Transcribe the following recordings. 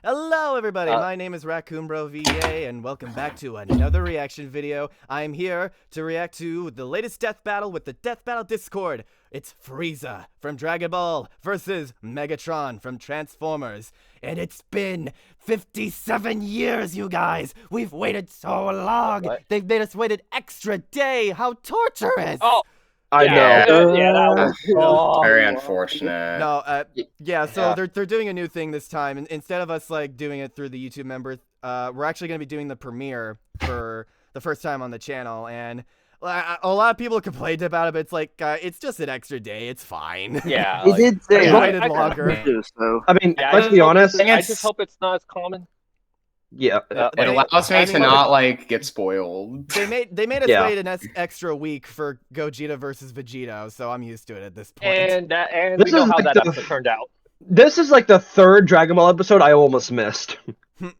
Hello everybody, my name is RaccoonBroVA and welcome back to another reaction video. I'm here to react to the latest death battle with the Death Battle Discord. It's Frieza from Dragon Ball versus Megatron from Transformers. And it's been 57 years, you guys! We've waited so long! What? They've made us wait an extra day! How torturous! Oh, I know. that was Very unfortunate. No, yeah, so Yeah. they're doing a new thing this time. And instead of us like doing it through the YouTube members, we're actually going to be doing the premiere for the first time on the channel. And a lot of people complained about it, but it's like it's just an extra day. It's fine. Yeah, He like, did say I that. waited longer. So. I mean, yeah, let's be honest. I just hope it's not as common. Yeah. They- It allows me I to mean, not like get spoiled. They made us Yeah. wait an extra week for Gogeta versus Vegito, so I'm used to it at this point. And This we know is how like that the- episode turned out. This is like the third Dragon Ball episode I almost missed.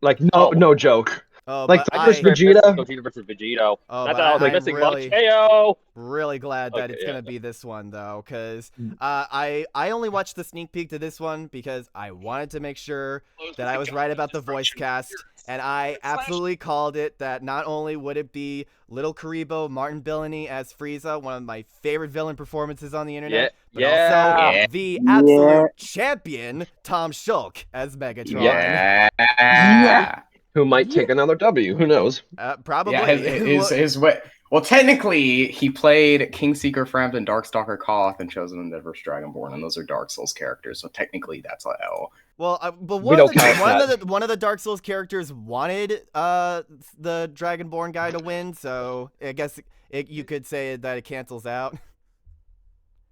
Like no joke. Oh, Like but First I- Vegeta. Gogeta versus Vegito. Oh, That's but how I was I'm missing really- much. Heyo! Really glad that Okay, it's yeah. gonna be this one though, because I only watched the sneak peek to this one because I wanted to make sure that I was right about the voice cast, and I absolutely called it that not only would it be Little Karibo Martin Billany as Frieza, one of my favorite villain performances on the internet, but also Yeah. the absolute champion Tom Shulk as Megatron. Yeah. Who might take another W? Who knows? Probably. Yeah, his way. Well, technically, he played Kingseeker, Frampton, Darkstalker, Koth, and Chosen Undead vs. Dragonborn, and those are Dark Souls characters. So technically, that's a L. Well, but We don't count one of the Dark Souls characters wanted the Dragonborn guy to win, so I guess you could say that it cancels out.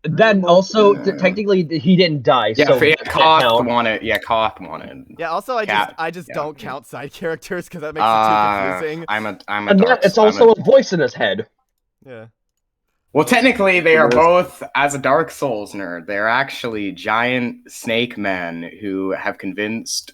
Then also, technically, he didn't die. Yeah, so Koth wanted. Yeah, Koth wanted. Yeah. Also, I just yeah. don't count side characters because that makes it too confusing. I'm a. It's also a voice in his head. Yeah. Well, technically, they are both, as a Dark Souls nerd, they're actually giant snake men who have convinced.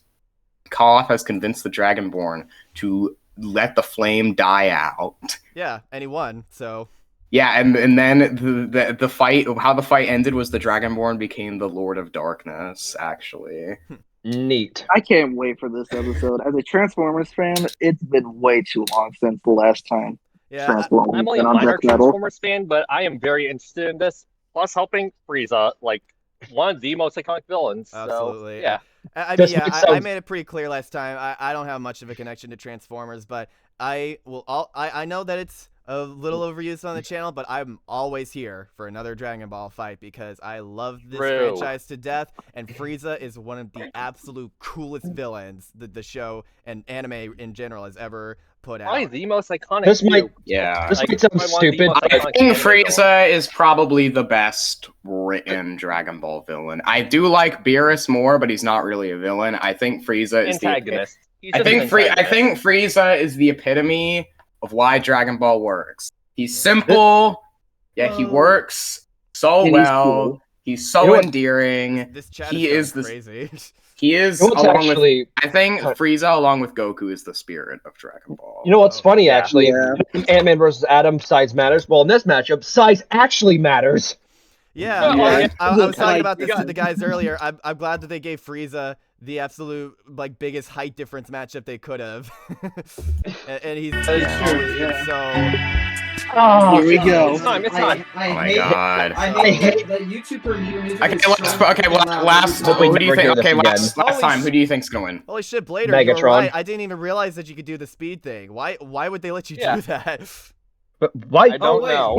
Koth has convinced the Dragonborn to let the flame die out. Yeah, and he won. So. Yeah, and then the fight, how the fight ended was the Dragonborn became the Lord of Darkness, actually. Neat. I can't wait for this episode. As a Transformers fan, it's been way too long since the last time. Yeah, Transformers I'm only a been on minor Death Battle. Transformers fan, but I am very interested in this. Plus, helping Frieza, like one of the most iconic villains. Absolutely. So, yeah. I mean, yeah, I made it pretty clear last time. I don't have much of a connection to Transformers, but I know that it's a little overused on the channel, but I'm always here for another Dragon Ball fight because I love this franchise to death, and Frieza is one of the absolute coolest villains that the show and anime in general has ever put out. Probably the most iconic. This might, too. yeah. This might sound stupid. I think Frieza is probably the best written Dragon Ball villain. I do like Beerus more, but he's not really a villain. I think Frieza is antagonist. I think Frieza is the epitome of why Dragon Ball works. He's simple, yet he works so well. He's so endearing. This chat he is crazy. He is along with. I think Frieza, along with Goku, is the spirit of Dragon Ball. You know what's funny, actually? Ant-Man versus Adam, size matters. Well, in this matchup, size actually matters. Yeah, I was talking about this to the guys earlier. I'm glad that they gave Frieza the absolute like biggest height difference matchup they could have, and he's so. Oh, here we go. It's time. It's time. Oh my god. I hate the YouTube review music. Last. Who do you think? Okay, last time. Who do you think's gonna win? Holy shit, Blader, Megatron. you're right. I didn't even realize that you could do the speed thing. Why would they let you do that? But why? I don't know.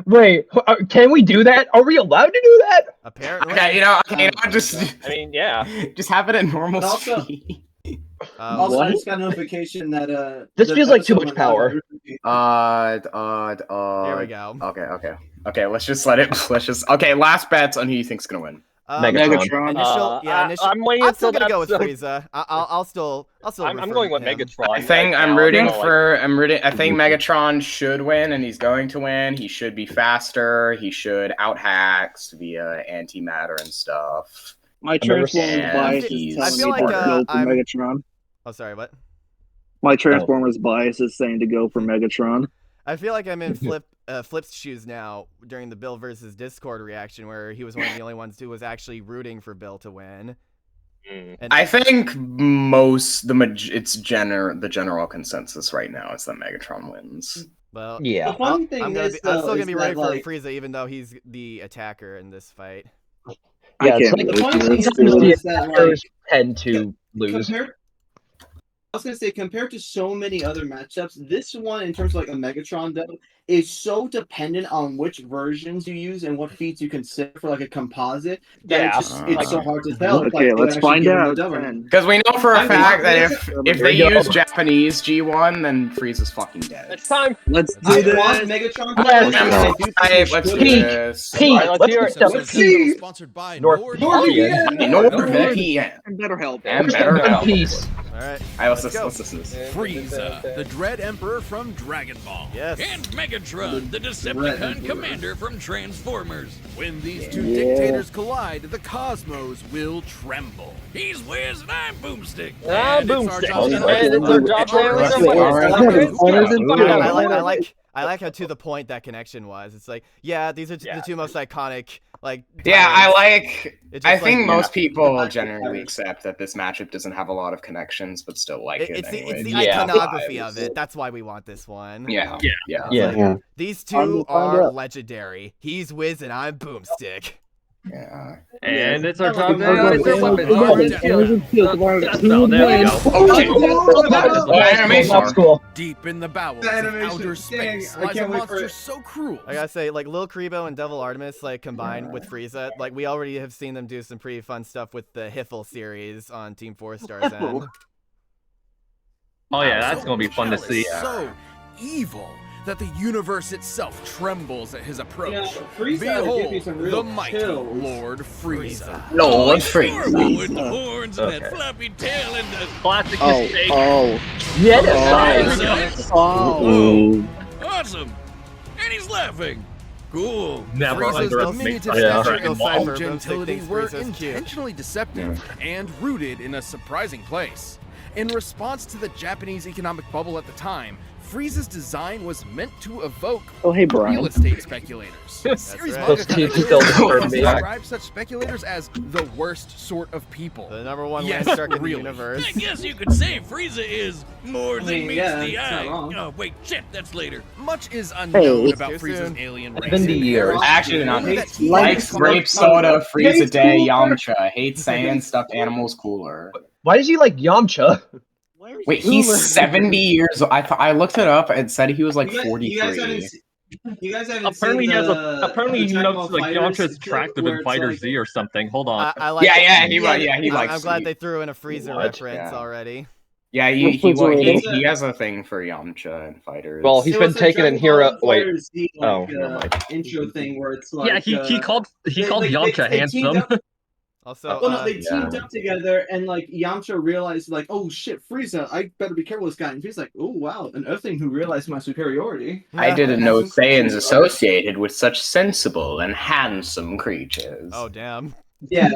Wait. Can we do that? Are we allowed to do that? Apparently. Okay, just. I mean, yeah. Just have it at normal Also- speed. Also, What? I just got a notification that This feels like too much episode power. There we go. Okay. Let's just let it. Okay. Last bets on who you think's gonna win. Megatron. I'm waiting. I'm still gonna go with Frieza. I'll still. I'm going with Megatron. I think I'm rooting for. I think Megatron should win, and he's going to win. He should be faster. He should out-hacks via antimatter and stuff. My Transformers bias is I telling feel me like, to go for I'm- Megatron. Oh, sorry. What? My Transformers bias is saying to go for Megatron. I feel like I'm in Flip's shoes now during the Bill versus Discord reaction, where he was one of the only ones who was actually rooting for Bill to win. And I think the general consensus right now is that Megatron wins. Well, yeah. The funny thing I'm is, still gonna be ready for like, Frieza, even though he's the attacker in this fight. Yeah, it's can't like the funny thing the is that, like, attackers tend to lose. I was gonna say, compared to so many other matchups, this one, in terms of like a Megatron, though, is so dependent on which versions you use and what feats you consider for like a composite that it's so hard to tell. Okay, let's find out. Because we know for a fact that if they use Japanese G1, then Frieza's fucking dead. It's time. Let's do this. Megatron. Let's do this. Let's see. Sponsored by NordVPN. NordVPN. And BetterHelp. And BetterHelp. Peace. All right. Let's listen to this. Frieza, the Dread Emperor from Dragon Ball. Yes. And Megatron, the Decepticon commander from Transformers. When these two dictators collide, the cosmos will tremble. He's Wiz and I'm Boomstick. And it's our job I like how to the point that connection was. It's like, yeah, these are the two most iconic, like. Yeah, I think like, most people generally accept that this matchup doesn't have a lot of connections, but still like it. It's anyway. the iconography of it. That's why we want this one. Yeah. Like, these two are legendary. He's Wiz and I'm Boomstick. Yeah. And it's our job to Deep in the bowels of outer space lies a monster so cruel. I gotta say, like, Lil Kribo and Devil Artemis, like, combined with Frieza, like, we already have seen them do some pretty fun stuff with the Hiffle series on Team 4 Star's End. Oh yeah, that's gonna be fun to see. So evil that the universe itself trembles at his approach. Yeah, Frieza would give you some Behold, real the mighty chills. Lord Frieza. Lord Horrible with the Frieza. horns and that floppy tail and the Classic mistake. awesome. And he's laughing. Cool. Never Frieza's underestimate diminutive Dragon stature and Ball. bold gentility Boomstick were thinks Frieza's cute. intentionally deceptive and rooted in a surprising place. In response to the Japanese economic bubble at the time, Frieza's design was meant to evoke real estate speculators. Series right. manga Those describe such speculators as the worst sort of people. The number one Yes, land shark in the really. universe. I guess you could say Frieza is more than meets the it's not eye. wrong. Oh, wait, shit, that's later. Much is unknown about Too Frieza's soon. alien race. 70 years. Actually, not. Only that he Likes is- grape soda, Frieza Hates day, cooler. Yamcha. Hates sand, stuffed animals, cooler. Why does he like Yamcha? Wait, he's 70 years old. I looked it up and said he was like 43. You guys haven't Apparently, seen apparently the he Dragon knows Ball like Fighters Yamcha's clip attractive where in it's Fighter like- Z or something. Hold on. I like Yeah, it. he likes. I'm glad they threw in a Frieza What? reference Yeah. already. Yeah, he has a thing for Yamcha and fighters. Well, he's It been was a taken in Dragon Hero. Ball Wait. Fighters Z, Oh, like, never mind. intro thing where it's like Yeah, he called they Yamcha teamed handsome. up- Also, well, no, they teamed up together, and like Yamcha realized, like, oh shit, Frieza, I better be careful with this guy. And he's like, oh wow, an Earthling who realized my superiority. I didn't know Saiyans associated with such sensible and handsome creatures. Oh damn. Yeah,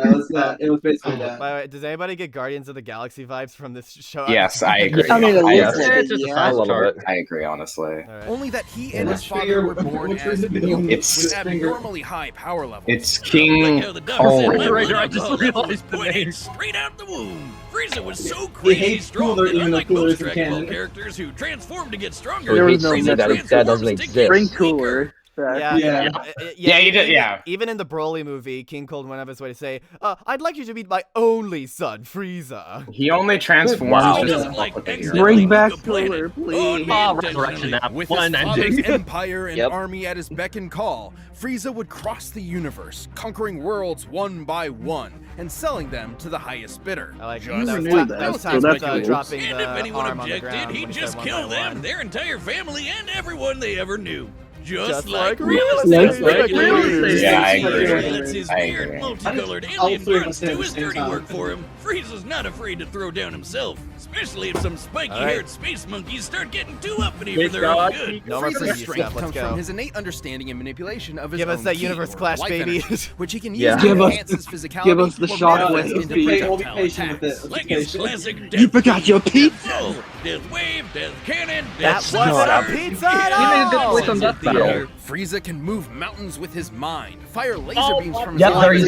it was basically that. By the way, does anybody get Guardians of the Galaxy vibes from this show? Yes, I agree. I mean, it Yes, looks like It's just a yeah. size little chart. bit. I agree, honestly. All right. Only that he and his Which father figure- were born which as was the mutants It's- with abnormally high power levels. It's King Like how the doc Cole. said, my Right, blood I just alcohol realized was the pointing name. straight out the womb. Frieza was so He crazy hates strong Cooler, that even though unlike Cooler most is a Dragon Ball canon. characters who transform to get stronger, So he hates no that Frieza metric. that doesn't transforms to exist. get Bring weaker. cooler. Yeah, Yeah. Yeah, he did, even- yeah. Even in the Broly movie, King Cold went out of his way to say, "I'd like you to meet my only son, Frieza." He only transforms Wow. He just doesn't to like fuck with the hero. accidentally Bring back nuke a planet. Cooler, Oh, please. man, Resurrection app. With One his father's ending. empire and Yep. army at his beck and call, Frieza would cross the universe, conquering worlds one by one, and selling them to the highest bidder. I like Just that. knew Was, that, that was so times that's with cool. dropping And the if anyone arm on the objected, ground. he'd when he just said kill one by them, one. their entire family, and everyone they ever knew. Just like real real estate estate. speculators. Yeah, I Frieza agree. lets his I weird, agree. multicolored All alien three of grunts us at do the his same dirty time. work for him. Frieza's not afraid to throw down himself, especially if some spiky-haired space monkeys start getting too uppity for their own good. No more Frieza's preview strength stuff. Let's comes go. from his innate understanding and manipulation of his Give us own that ki, universe or clash, life baby. energy, which he can use Yeah. to Give us- enhance his physicality. give us the or shockwave manifest into feat. We'll be projectile patient with attacks. it. Like his classic You forgot your pizza. Death Wave, Death Cannon, That Death wasn't a Saucer. pizza at all! He made a good voice on Death The here. Frieza can move mountains with his mind, fire laser beams from his Yep, they're eyes,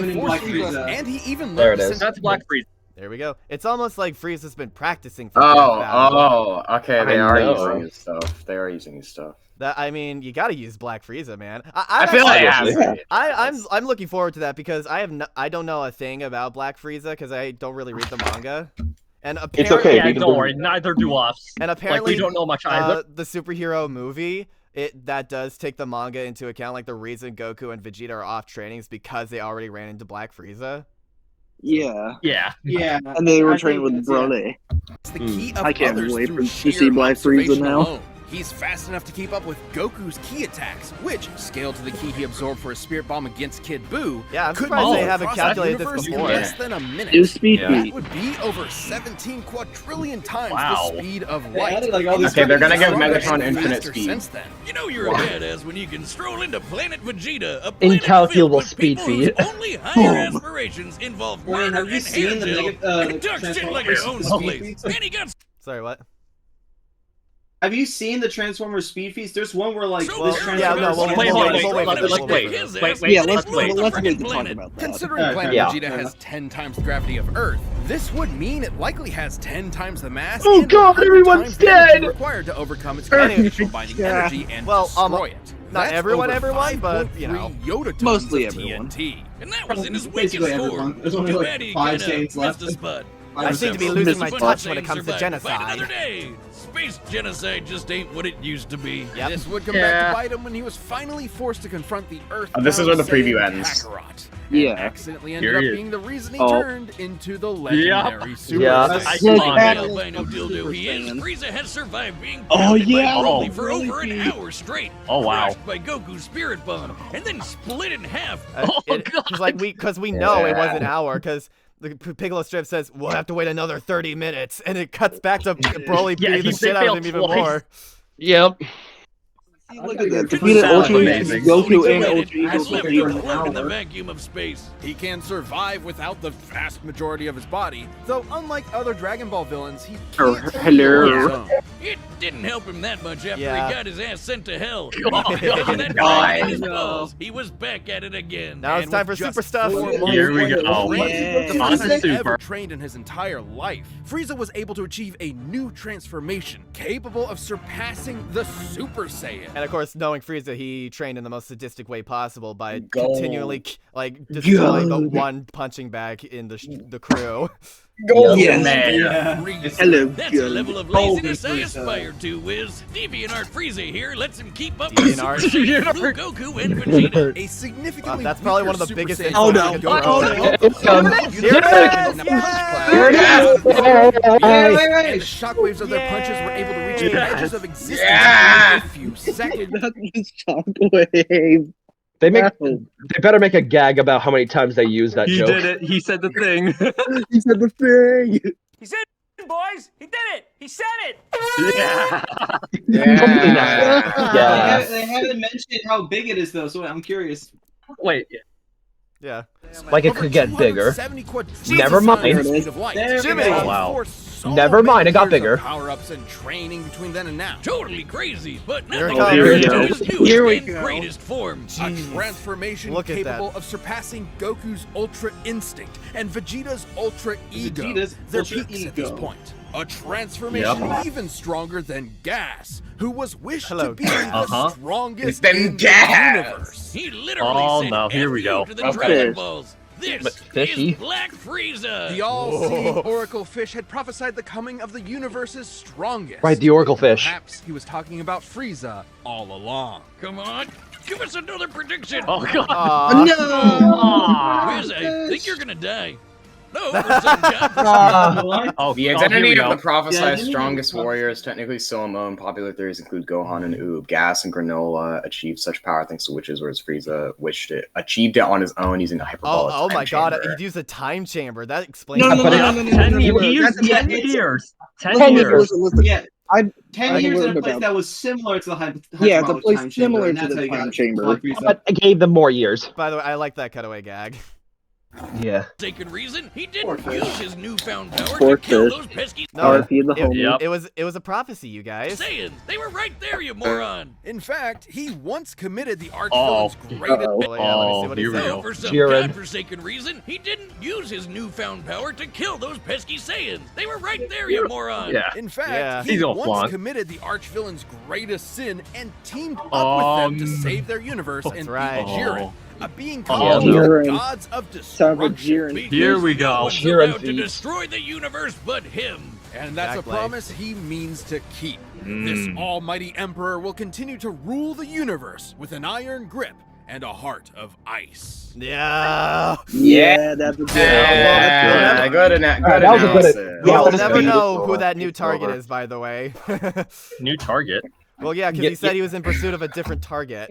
using Black Frieza. and he even There learned it to is. send That's Black Frieza. There we go. It's almost like Frieza's been practicing for that battle. Okay, they I are know. using his stuff. They are using his stuff. That I mean, you got to use Black Frieza, man. I feel like I'm looking forward to that because I don't know a thing about Black Frieza because I don't really read the manga. And apparently, It's okay. Yeah, don't worry. Neither do us. And apparently, we don't know much either. The superhero movie that does take the manga into account. Like the reason Goku and Vegeta are off training is because they already ran into Black Frieza. Yeah. Yeah. And they were trained with Broly. It's the key of I can't others wait through to sheer see Black Frieza observation now. alone. He's fast enough to keep up with Goku's ki attacks, which, scaled to the ki he absorbed for a spirit bomb against Kid Buu, Yeah, I'm could surprised move they haven't across calculated the this universe in before. less than a minute. Do speed That feat. would be over 17 quadrillion times Wow. the speed of They light. added, like, all these Okay, they're gonna give different Megatron things. infinite Faster speed. since then. You know you're a badass when you can stroll into Planet Vegeta, a planet Incalculable filled with people speed whose feat. only higher aspirations involve Wayne, murder have you and seen the hair gel, Mega- and talk shit like your own Transformers place. feats? And he got Sorry, what? Have you seen the Transformers speed feats? There's one where like so this serious yeah, Transformers. no, Wait, we'll wait, wait, wait, we'll let's wait, wait. his Wait, ass wait, Yeah, and let's explode the wait to frickin' talk planet. about that. Considering Alright, Planet yeah. Vegeta has 10 times the gravity of Earth, this would mean it likely has 10 times the mass Oh and God, 100 everyone's times the energy dead! required to overcome its Anyway, gravitational binding energy and well, destroy it. not That's everyone, over but, you 5.3 know. Yoda tons Mostly of everyone. TNT. And that was in his Basically weakest everyone. form. There's only Too like bad he 5 kinda chains left. missed the spot. I seem to be Missed losing my the touch Bunch when of it comes to things survived. Fight another genocide. day. Space genocide just ain't what it used to be. Yep. This would come back to bite him when he was finally forced to confront the Earth. This is where the preview ends. Kakarot, Yeah. and accidentally ended up Period. being the reason he Oh. turned into the legendary Super Yeah. Saiyan. I Look saw at the it. albino dildo Super he is. Saiyan. Frieza has survived being Oh, pounded yeah. by Broly Oh. for over an hour straight. Oh, wow. Crushed by Goku's spirit bomb, and then split in half. Because we know it was an hour because the Piccolo strip says we'll have to wait another 30 minutes, and it cuts back to Broly Yeah, beating the he shit out of him failed even twice. more. Yep. Look at that. Couldn't Defeated sound Ultra amazing. Goku and Has Ultra Eagle left compete. a plug in the vacuum of space. He can survive without the vast majority of his body, though unlike other Dragon Ball villains, he Oh, can't hello. hold his own. It didn't help him that much after Yeah. he got his ass sent to hell. Oh, After that God. dragon in his No. balls, he was back at it again. Now it's And time for with just super stuff. 4 months Here we go. of training, Yeah. the On most to he's ever super. trained in his entire life, Frieza was able to achieve a new transformation capable of surpassing the Super Saiyan. And of course, knowing Frieza, he trained in the most sadistic way possible by Gold. continually destroying the Gold. one punching bag in the crew. Golden Yes. man. Frieza. Hello, That's good. a level of Golden laziness I Frieza. aspire to, Wiz. DeviantArt Frieza here lets him keep up with DeviantArt. Super Saiyan Blue Goku and Vegeta. A significantly That's probably one of the weaker biggest Super insults Saiyan you could Goku throw. Here it is. Here it is! and the shockwaves of their punches were able to reach the edges of existence in only a few seconds. That's the shockwave. They make. Wow. They better make a gag about how many times they use that He joke. did it. He said the thing. He said the thing. He said it, boys. He did it. He said it. Yeah. Yeah. They haven't mentioned how big it is though, so I'm curious. Wait. Yeah. Like it could get bigger. 270 quadrillion Never mind. times the speed of light. There we Jiminy. go. Wow. Never mind, it got bigger. Power-ups and training between then and now. Totally crazy, but Here nothing it comes. compared Here to we his go. newest Here we and go. greatest form. A transformation Look at capable that. of surpassing Goku's Ultra Instinct and Vegeta's Ultra Ego. Vegeta's Their Ultra peaks at this Ego. point. A transformation even stronger than Gas, who was wished Hello, to be Gas. the strongest Than in Gas. the universe. He literally Oh, said no, here we F go. you to the Okay. Dragon Balls. This But fishy. is Black Frieza. The all-seeing Oracle Fish had prophesied the coming of the universe's strongest. Right, the Oracle Fish. Perhaps he was talking about Frieza all along. Come on, give us another prediction. Oh god. Aw. Aw. Wiz, I think you're gonna die. No, for some goddamn Oh, The here identity we of go. the prophesized Yeah, strongest warrior is technically still unknown. Popular theories include Gohan and Oob. Gas and Granola achieved such power thanks to witches, whereas Frieza achieved it on his own using a hyperbolic Oh my time god, chamber. he used a time chamber. That explains No, no, But no, it- no, no, 10 no, years. no, He used That's- 10 it's- years. 10 Listen, years. listen, listen. Yeah, I 10 I years in learned a place about- that was similar to the Yeah, the hyperbolic place time chamber, similar and to that's the how you time got chamber. Black Frieza. But I gave them more years. By the way, I like that cutaway gag. Yeah. Sacred reason, he didn't use his newfound power Poor to kill fish. those pesky It was a prophecy, you guys. Saiyans. They were right there, you moron. In fact, he once committed the archvillain's greatest. So, for some godforsaken reason, he didn't use his newfound power to kill those pesky Saiyans. They were right there, you moron. Yeah. In fact, He's he gonna once flaunt. committed the archvillain's greatest sin and teamed up with them to save their universe and right. beat Jiren, a being Oh, called Jiren. the gods of Sounds like destruction. Jiren. Here we go. No one's Jiren allowed to feats. destroy the universe but him. And that's Exactly. a promise he means to keep. This almighty emperor will continue to rule the universe with an iron grip and a heart of ice. Yeah. Yeah, that's a good Yeah, good that was a good- analysis. We'll Yeah, never know beautiful. who that new It's target over. is, by the way. New target. Well, yeah, because he said he was in pursuit of a different target.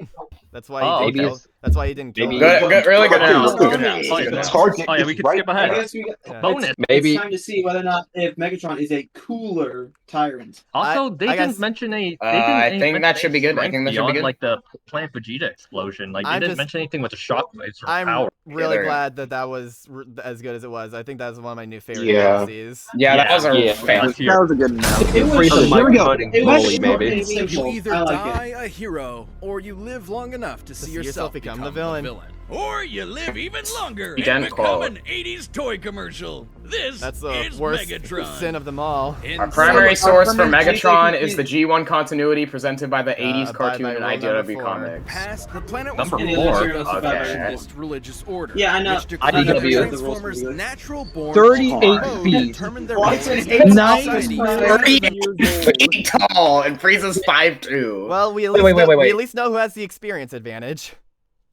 That's why he didn't maybe kill. That's why he didn't kill. maybe- him. Good, really good analysis. Good Oh, analysis. yeah, Good analysis. Target Oh, yeah, we is could right skip I ahead. guess we got, Yeah. Bonus. Maybe. it's time to see whether or not if Megatron is a cooler tyrant. Also, they I didn't guess- mention any. They I didn't think mention that should be any good. I think that should be beyond, good. Like the Planet Vegeta explosion. Like they I'm didn't just- mention anything with the shockwaves or I'm power. really there. glad that was as good as it was. I think that was one of my new favorite Yeah. analyses. Yeah, that was a Yeah. fantastic. That was a good analysis. It was Frieza short. might be go. hunting It was goalie, short maybe. and simple. You either I like die it. a hero, or you live long enough to see yourself become the villain. Or you live even longer and Identical. become an 80s toy commercial. This That's the is worst Megatron. sin of them all. Our primary source for primary Megatron JK is the G1 continuity presented by the 80s by cartoon and rule number IDW 4. comics. Past, the planet was Number ruled 4. by the Okay. traditionalist religious order. Yeah, I know. Which declared IDW. that Transformers' natural born 38 code feet. determined their Well, place it's in nice. society. 38 tall, and Frieza's 5'2". Well, we at Wait, least wait, know, wait, we wait. at least know who has the experience advantage.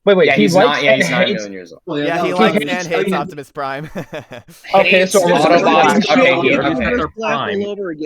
Wait, Yeah, he he's likes not. Yeah, he's and not a hates- million years old. Well, Yeah, he no, likes it's- and hates I mean, Optimus Prime. Okay, so Hates Autobots. Okay, he, Autobots. okay. Their prime.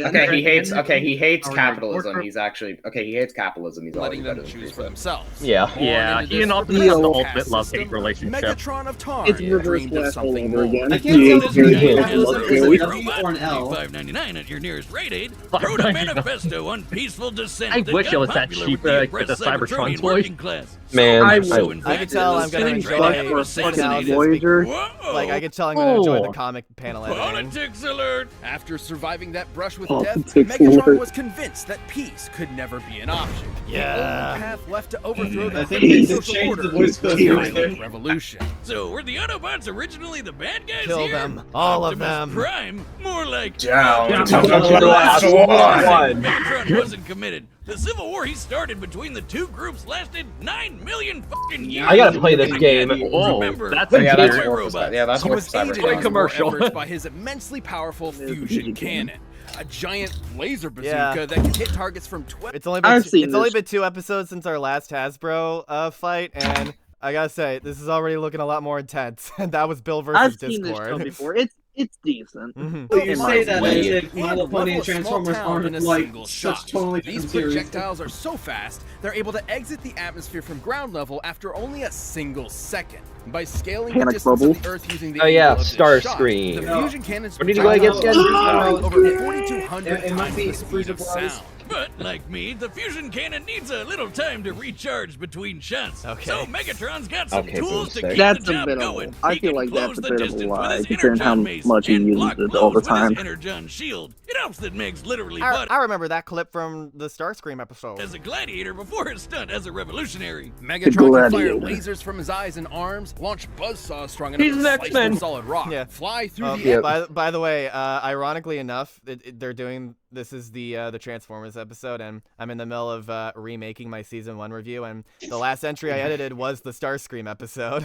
Okay, he hates. Okay, he hates Oh, yeah. capitalism. He's actually. Okay, he hates capitalism. He's already Letting better them than choose Frieza. for themselves. Yeah. Born Yeah, into he and this Optimus have the repressive ultimate caste love-hate system, relationship. Megatron of Tarn It's reverse dreamed of class all something over more. again. I He can't tell hates this Jiren. guy He has hates a Joey. robot or an L. $5.99 at your nearest Rite Aid. Wrote a manifesto on peaceful dissent. I that wish got it was that popular cheap, with the like the oppressed Cybertron Cybertronian toy. working class. Man, So I- much so, in I can fact, tell that I'm gonna the enjoy Cybertron it. was Fucking assassinated. Voyager. Whoa! Like I can tell I'm gonna enjoy the Oh. comic panel editing. Politics alert! After surviving that brush with Politics death, Megatron alert. was convinced that peace could never be an option. Yeah. The only path left to overthrow the I think great they social changed the order voice was code a right there. violent revolution. So were the Autobots originally the bad guys Kill here? them. All of Optimus them. Prime, more like Down to to the the last last one. Megatron wasn't committed. The civil war he started between the two groups lasted 9 million fucking years. I gotta play this game. Oh, Remember, that's the Yeah, that's toy worth. robots. Yeah, that's He worth was aided in Cybertron. his commercial. war efforts by his immensely powerful fusion cannon, a giant laser bazooka Yeah. that can hit targets from 12. It's only been I've seen it's only this. been 2 episodes since our last Hasbro fight, and I gotta say this is already looking a lot more intense. And that was Bill versus I've seen this Discord. show before. It's decent. Mhm. So you In say my that opinion. like, My Little Pony and Transformers aren't like such totally These different series. projectiles are so fast, they're able to exit the atmosphere from ground level after only a single second. By scaling the Panic distance bubble. of the Earth using the Oh, yeah, angle of this Starscream. shot, the fusion cannons What did he go against again? over 4,200 It might times be the speed of Frieza Prize. sound. But like me, the fusion cannon needs a little time to recharge between shots. Okay. So Megatron's got some Okay, tools to Boomstick. keep That's the a job bit of going. I He feel can like close that's a the bit of a distance with lie, his considering how energon mace much he and uses block it all the blows with his time. energon shield. It helps that Meg's literally I, butt I remember that clip from the Starscream episode. as a gladiator before his stunt as a revolutionary. Megatron can fire Gladiator. lasers from his eyes and arms, launch buzzsaws strong He's enough an to slice X-Men. through solid rock, Yeah. fly through the Yep. By the way, ironically enough, they're doing this is the Transformers episode, and I'm in the middle of remaking my season 1 review, and the last entry I edited was the Starscream episode.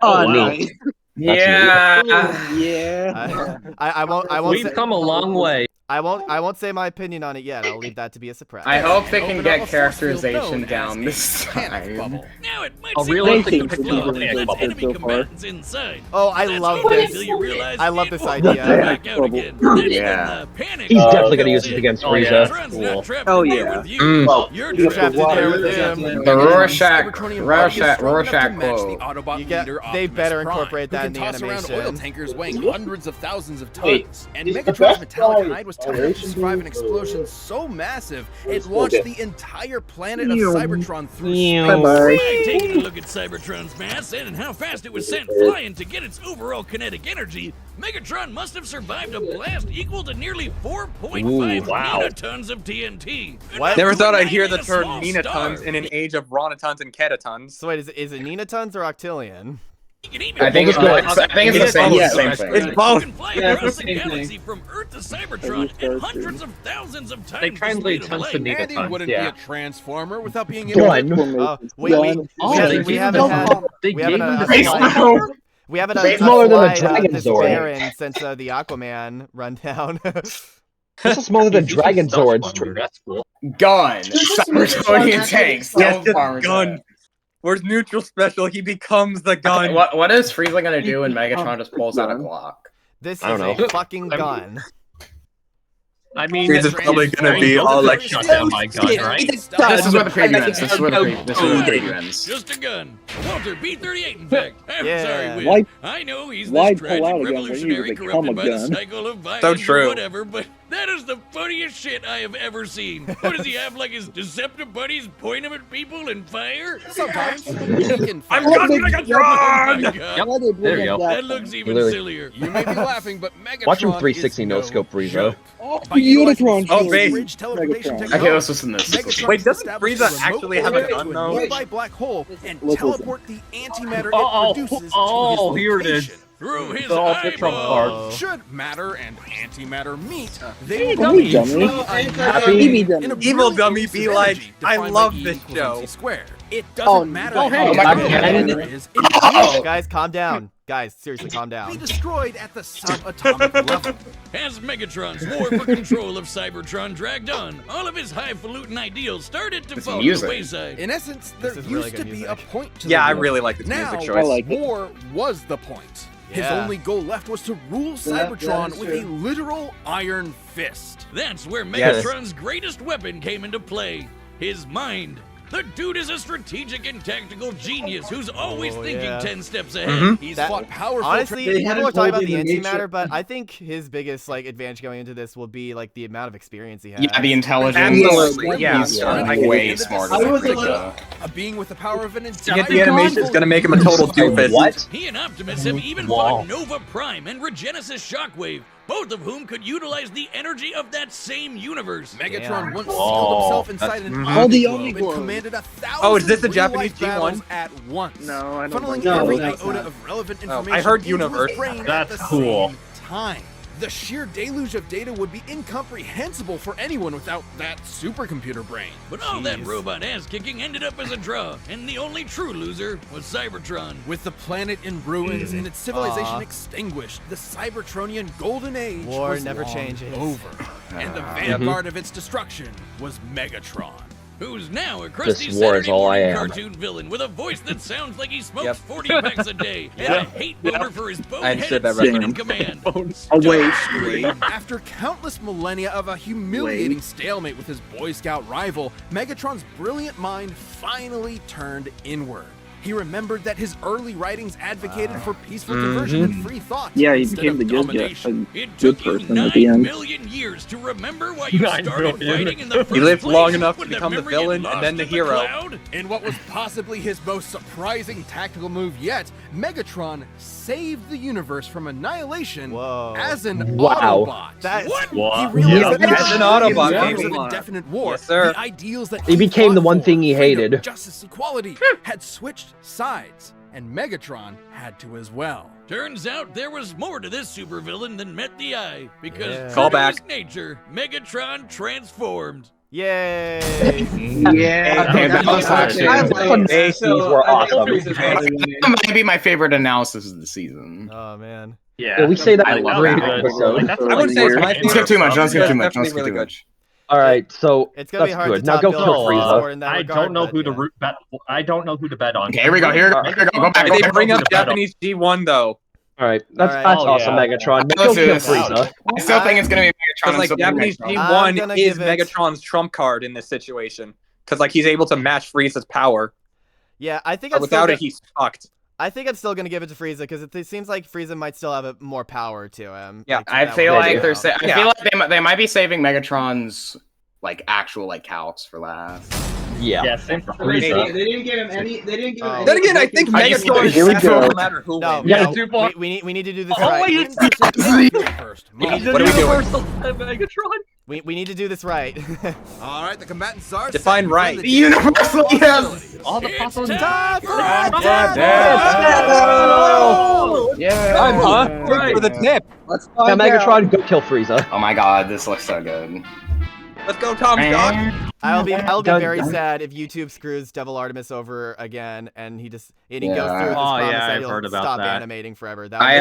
Oh, wow. nice. Yeah. Yeah. I won't We've say, come a long way. I won't say my opinion on it yet. I'll leave that to be a surprise. I hope they Open can up get a force field characterization known down as this a panic time. bubble. Now it might A seem realistic like a depiction flaw of the that lets bubble enemy so far. combatants inside. Oh, I That's love okay this. until you realize I love it this won't idea. come back out Bubble. again. That's when Yeah. the panic He's definitely gonna comes use it in. against Oh, yeah. Frieza. Megatron's Cool. not trapped Oh, in there yeah. with you. Mm. You're You're trapped trapped in there in with there him. with him. The Rorschach, Cybertronian body is Rorschach, strong enough to Rorschach match the quote. Autobot You get- leader, they Optimus better Prime, incorporate who that can in the toss around oil animation. tankers weighing hundreds of thousands of Wait, tons. And is the Megatron's best metallic guy hide was time to survive an explosion so massive it launched the entire planet of Cybertron through space. By taking a look at Cybertron's mass and how fast it was sent flying to get its overall kinetic energy, Megatron must have survived a blast equal to nearly 4.5 megatons of TNT. What? Never thought I'd hear the term nenatons in an age of ronatons and catatons. So wait, is it nenatons or octillion? I think it's the same thing. It's both. You can fly across the galaxy from Earth to Cybertron in hundreds of thousands of times. They translate tons to Andy negatons. wouldn't be a transformer without being Done. We haven't had smaller than a Dragon this Zord. Baron since the Aquaman rundown. This is smaller than Dragon Zords. That's cool. Gun. Cybertronian tanks. Yes, just gun. Where's neutral special? He becomes the gun. Okay, what is Frieza gonna do when Megatron just pulls out a Glock? This I is don't a fucking gun. I mean, Frieza's probably gonna be all like, shut down my gun, right? This is where the preview ends. This is where the preview ends. Just a gun. Walter B-38, in fact. I'm sorry, Will. Why- I know he's why this pull tragic out a gun when you revolutionary become corrupted a by the gun? cycle of violence true. or whatever, but that is the funniest shit I have ever seen. What does he have, like his Deceptive buddies point him at people and fire? Sometimes. I'm gun like a Oh drone! my God. There you go. That looks even Literally. sillier. You may be laughing, but Megatron Watch him 360 is no scope Frieza. joke. Oh, By utilizing Unicron Oh, shield. base. bridge teleportation Megatron. technology, Okay, let's listen to this. Megatron Wait, doesn't establishes Frieza a remote actually have a orbit gun, to though? nearby black hole and Listen. teleport the antimatter it Oh, produces oh, to his here it is. location. Through his The ultra trump eyeball. card. Should matter and antimatter meet, they will Dummy, be dummy. happy dummy. in a Evil brilliant dummy use be of like, energy I defined love by E this equals show. MC squared. It doesn't Oh, matter oh, how hey, much my energy God. there is. It will Guys, calm down. Guys, seriously, calm be down. destroyed at the subatomic level. As Megatron's war for control of Cybertron dragged on, all of his highfalutin ideals started to It's fall to music. the wayside. In essence, there This is used really to good be music. a point to Yeah, the I war. really like this Now, music I choice. like it. war was the point. His Yeah. only goal left was to rule that Cybertron is with true. a literal iron fist. That's where Yes. Megatron's greatest weapon came into play, his mind. The dude is a strategic and tactical genius who's always thinking yeah. 10 steps ahead. Mhm. He's That- fought powerful. Honestly, They people hadn't are talking about told the you the nature- antimatter, but I think his biggest advantage going into this will be like the amount of experience he has. Yeah, the intelligence. Absolutely, yeah. He's I way get it. smarter I than was a Frieza. little- a being with the power of an To entire get the animation, it's gonna make him a total doofus. What? He and Optimus have even Wow. fought Nova Prime and Regenesis Shockwave, both of whom could utilize the energy of that same universe. Megatron Damn. once Whoa. sealed himself inside an That's- Oh, the Omniglobe and Omniglobe. commanded 1,000 Oh, is this the real-life Japanese G1? battles at once, No, I don't funneling think so. every No, that's iota not. of relevant Oh, information I heard into his universe. brain That's at the cool. same time. The sheer deluge of data would be incomprehensible for anyone without that supercomputer brain. But all that Jeez. robot ass kicking ended up as a draw, and the only true loser was Cybertron. With the planet in ruins and its civilization Aw. extinguished, the Cybertronian golden age War was never long changes. over, and the vanguard of its destruction was Megatron. Who's now a crusty This war is Saturday all I morning am. cartoon villain with a voice that sounds like he smokes Yep. 40 packs a day and a hate boner for his I understood boneheaded that right. second in command. Oh, wait. After countless millennia of a humiliating stalemate with his Boy Scout rival, Megatron's brilliant mind finally turned inward. He remembered that his early writings advocated for peaceful conversion and free thought Yeah, he instead became of the good guy. domination. It Good took you person at the 9 end. million years to remember why you 9 started million. fighting in the first He lived place long enough to when become the memory had villain and lost then the in hero. cloud. In what was possibly his most surprising tactical move yet, Megatron saved the universe from annihilation Whoa. as an Wow. Autobot. That What? What? He realized that As an in Autobot, the years baby. of indefinite war, Yes, sir. the ideals that He became the fought one for, thing he freedom, hated. justice, equality, had switched sides, and Megatron had to as well. Turns out there was more to this supervillain than met the eye, because Yeah. true Call to back. his nature, Megatron transformed. Yay! Yeah. Okay, that was actually Macy's were awesome. that might be my favorite analysis of the season. Oh man. Yeah, Yeah, we say that I in love every that. episode. Like, that's I wouldn't say it's my Don't skip favorite. too much. Don't skip too much. Don't Definitely skip really too good. much. All right, so It's gonna be that's hard good. to Now top go Bill for and Frieza. Thor in that I regard, don't know but who to yeah. root bet. I don't know who to bet on. Okay, here we go. Here we go. Go back. Did they Go bring back. up Japanese G1 though? All right, that's All right. that's Oh, awesome, yeah. Megatron. But Let's go do kill this. Frieza. I still think it's gonna be Megatron. Because like I'm still Japanese Megatron. I'm G1 gonna is give it- Megatron's trump card in this situation. Because like he's able to match Frieza's power. Yeah, I think But I'd without still it, he's fucked. I think I'm still gonna give it to Frieza because it seems like Frieza might still have more power to him. Yeah, like, I that feel way. like I feel like they might be saving Megatron's like actual like calcs for last. Yeah. Yeah, same for They Frieza. didn't give him any. They didn't give him any. Then again, I think Megatron is Here we successful go. no matter who No, wins. no, we need to do this Oh, right. wait, Wins the first. What are we doing? Universal Megatron. We need to do this right. All right, the combatants are Define set. right. Defend The universal, yes. All the possible. Time for Yeah. I'm huh? For the tip. Let's Now, find Megatron, out. go kill Frieza. Oh my god, this looks so good. Let's go, Tom Scott. I'll be Done. very sad if YouTube screws Devil Artemis over again, and he goes through with this Yeah. Oh, promise yeah, that I've he'll heard about stop that. animating forever. That would make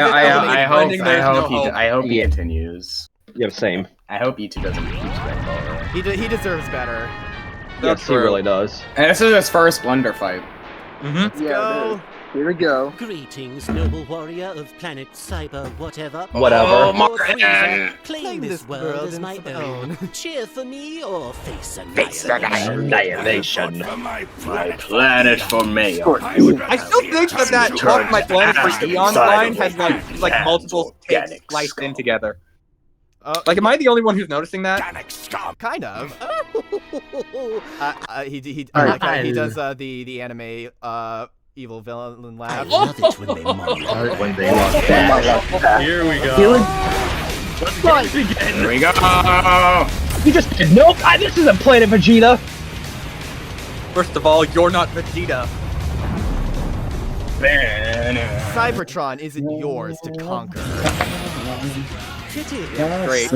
it I hope he continues. Yeah, same. I hope YouTube doesn't keep that forward. he deserves better. Yes, he really does. And this is his first Blender fight. Yeah, Go. it is. Here we go. Greetings, noble warrior of planet Cyber whatever. Whatever. Oh, Lord Martin. Frieza, Claim claim this world as my own. Cheer for me or face annihilation. My planet for me. I still think that Talk My Planet for Eon line has like multiple takes sliced in together. Like, am I the only one who's noticing that? Kind of. He like how he does the anime evil villain laugh. I love it when they mock. When they want that. Here we go. Let's get it again. Here we go. You just nope. This isn't Planet Vegeta. First of all, you're not Vegeta. Cybertron isn't yours to conquer. Great.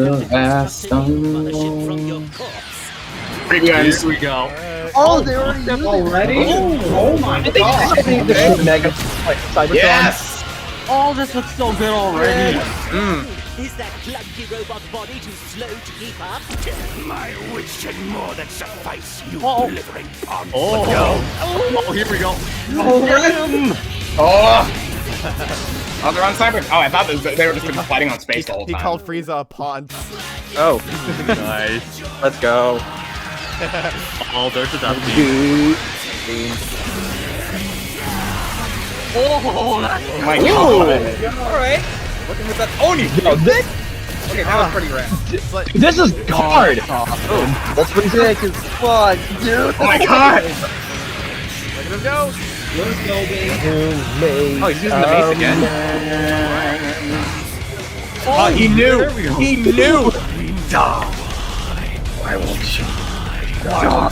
Here we go. Oh, they already. Oh my god! I think this is Mega like Cybertron. Yes. Oh, this looks so good already. Is that clunky robot body too slow to keep up? My wish and more than suffice, you delivering punk. Oh, here we go. Oh, they're on Cyber. Oh, I thought they were just fighting on space the whole time. He called Frieza a pawn. Oh, Nice. let's go. Oh, there's the dump team. Oh, that's Oh my god. Alright. Looking with that Oni. Yo, this Okay, that was pretty rad. this is hard. That's pretty sick as fuck, dude. Oh my god. Look at him go. Oh, he's using the mace again. Oh, he knew. He knew. I will Oh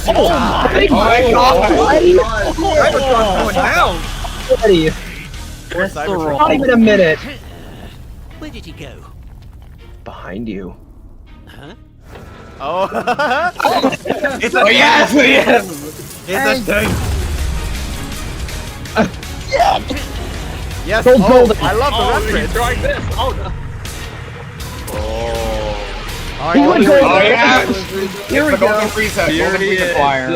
my god! Cybertron's going down. Buddy, Cybertron. not even a minute. Where did he go? Behind you. Huh? Oh. It's Oh yes, yes. It's a thing. Yes. Gold, Oh, golden. I love the He's reference. trying this. Oh, no. All He went gold. Oh yeah. Here we the go. Golden Frieza. Here Golden he Frieza is. choir.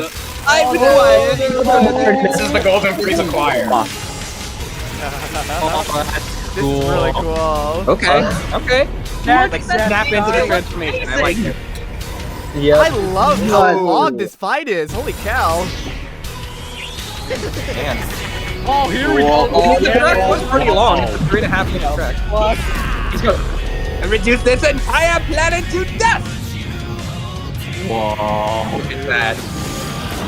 This is the Golden Frieza choir. This is really cool. Okay. Okay. Like snap into the transformation. I like it. Yeah. I love how long this fight is. Holy cow. Man. Oh, here we go. The track was pretty long. It's a 3.5 minute track. He's going and reduce this entire planet to dust. Whoa. Look at that.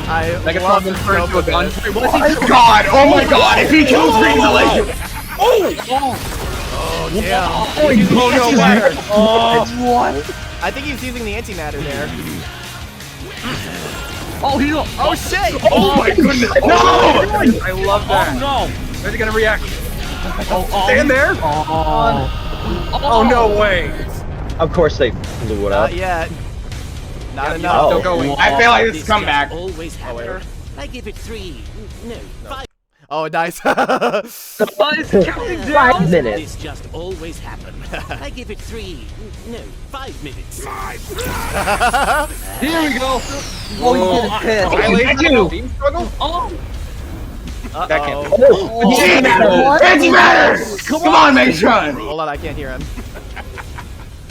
I Megatron love was the turned scope to a of gun. this. Oh my god! Oh my god! If he kills Frieza, like, Oh, damn. Oh no way! What? I think he's using the antimatter there. Oh, he's. Oh, shit! oh my goodness! No! I love that. Oh no. Where's he gonna react? Oh, Stand there. Oh no way! Of course they blew it up. Not yet. Not Yeah, enough. still going. I feel like this is This comeback. just always happen. I give it 3, no, 5. Oh, nice. 5 minutes. This just always happen. I give it 3, no, 5 minutes. Here we go. Oh, you get a Violation. Team struggle. That can't be. Antimatter! Come on, Megatron! Hold on, I can't hear him.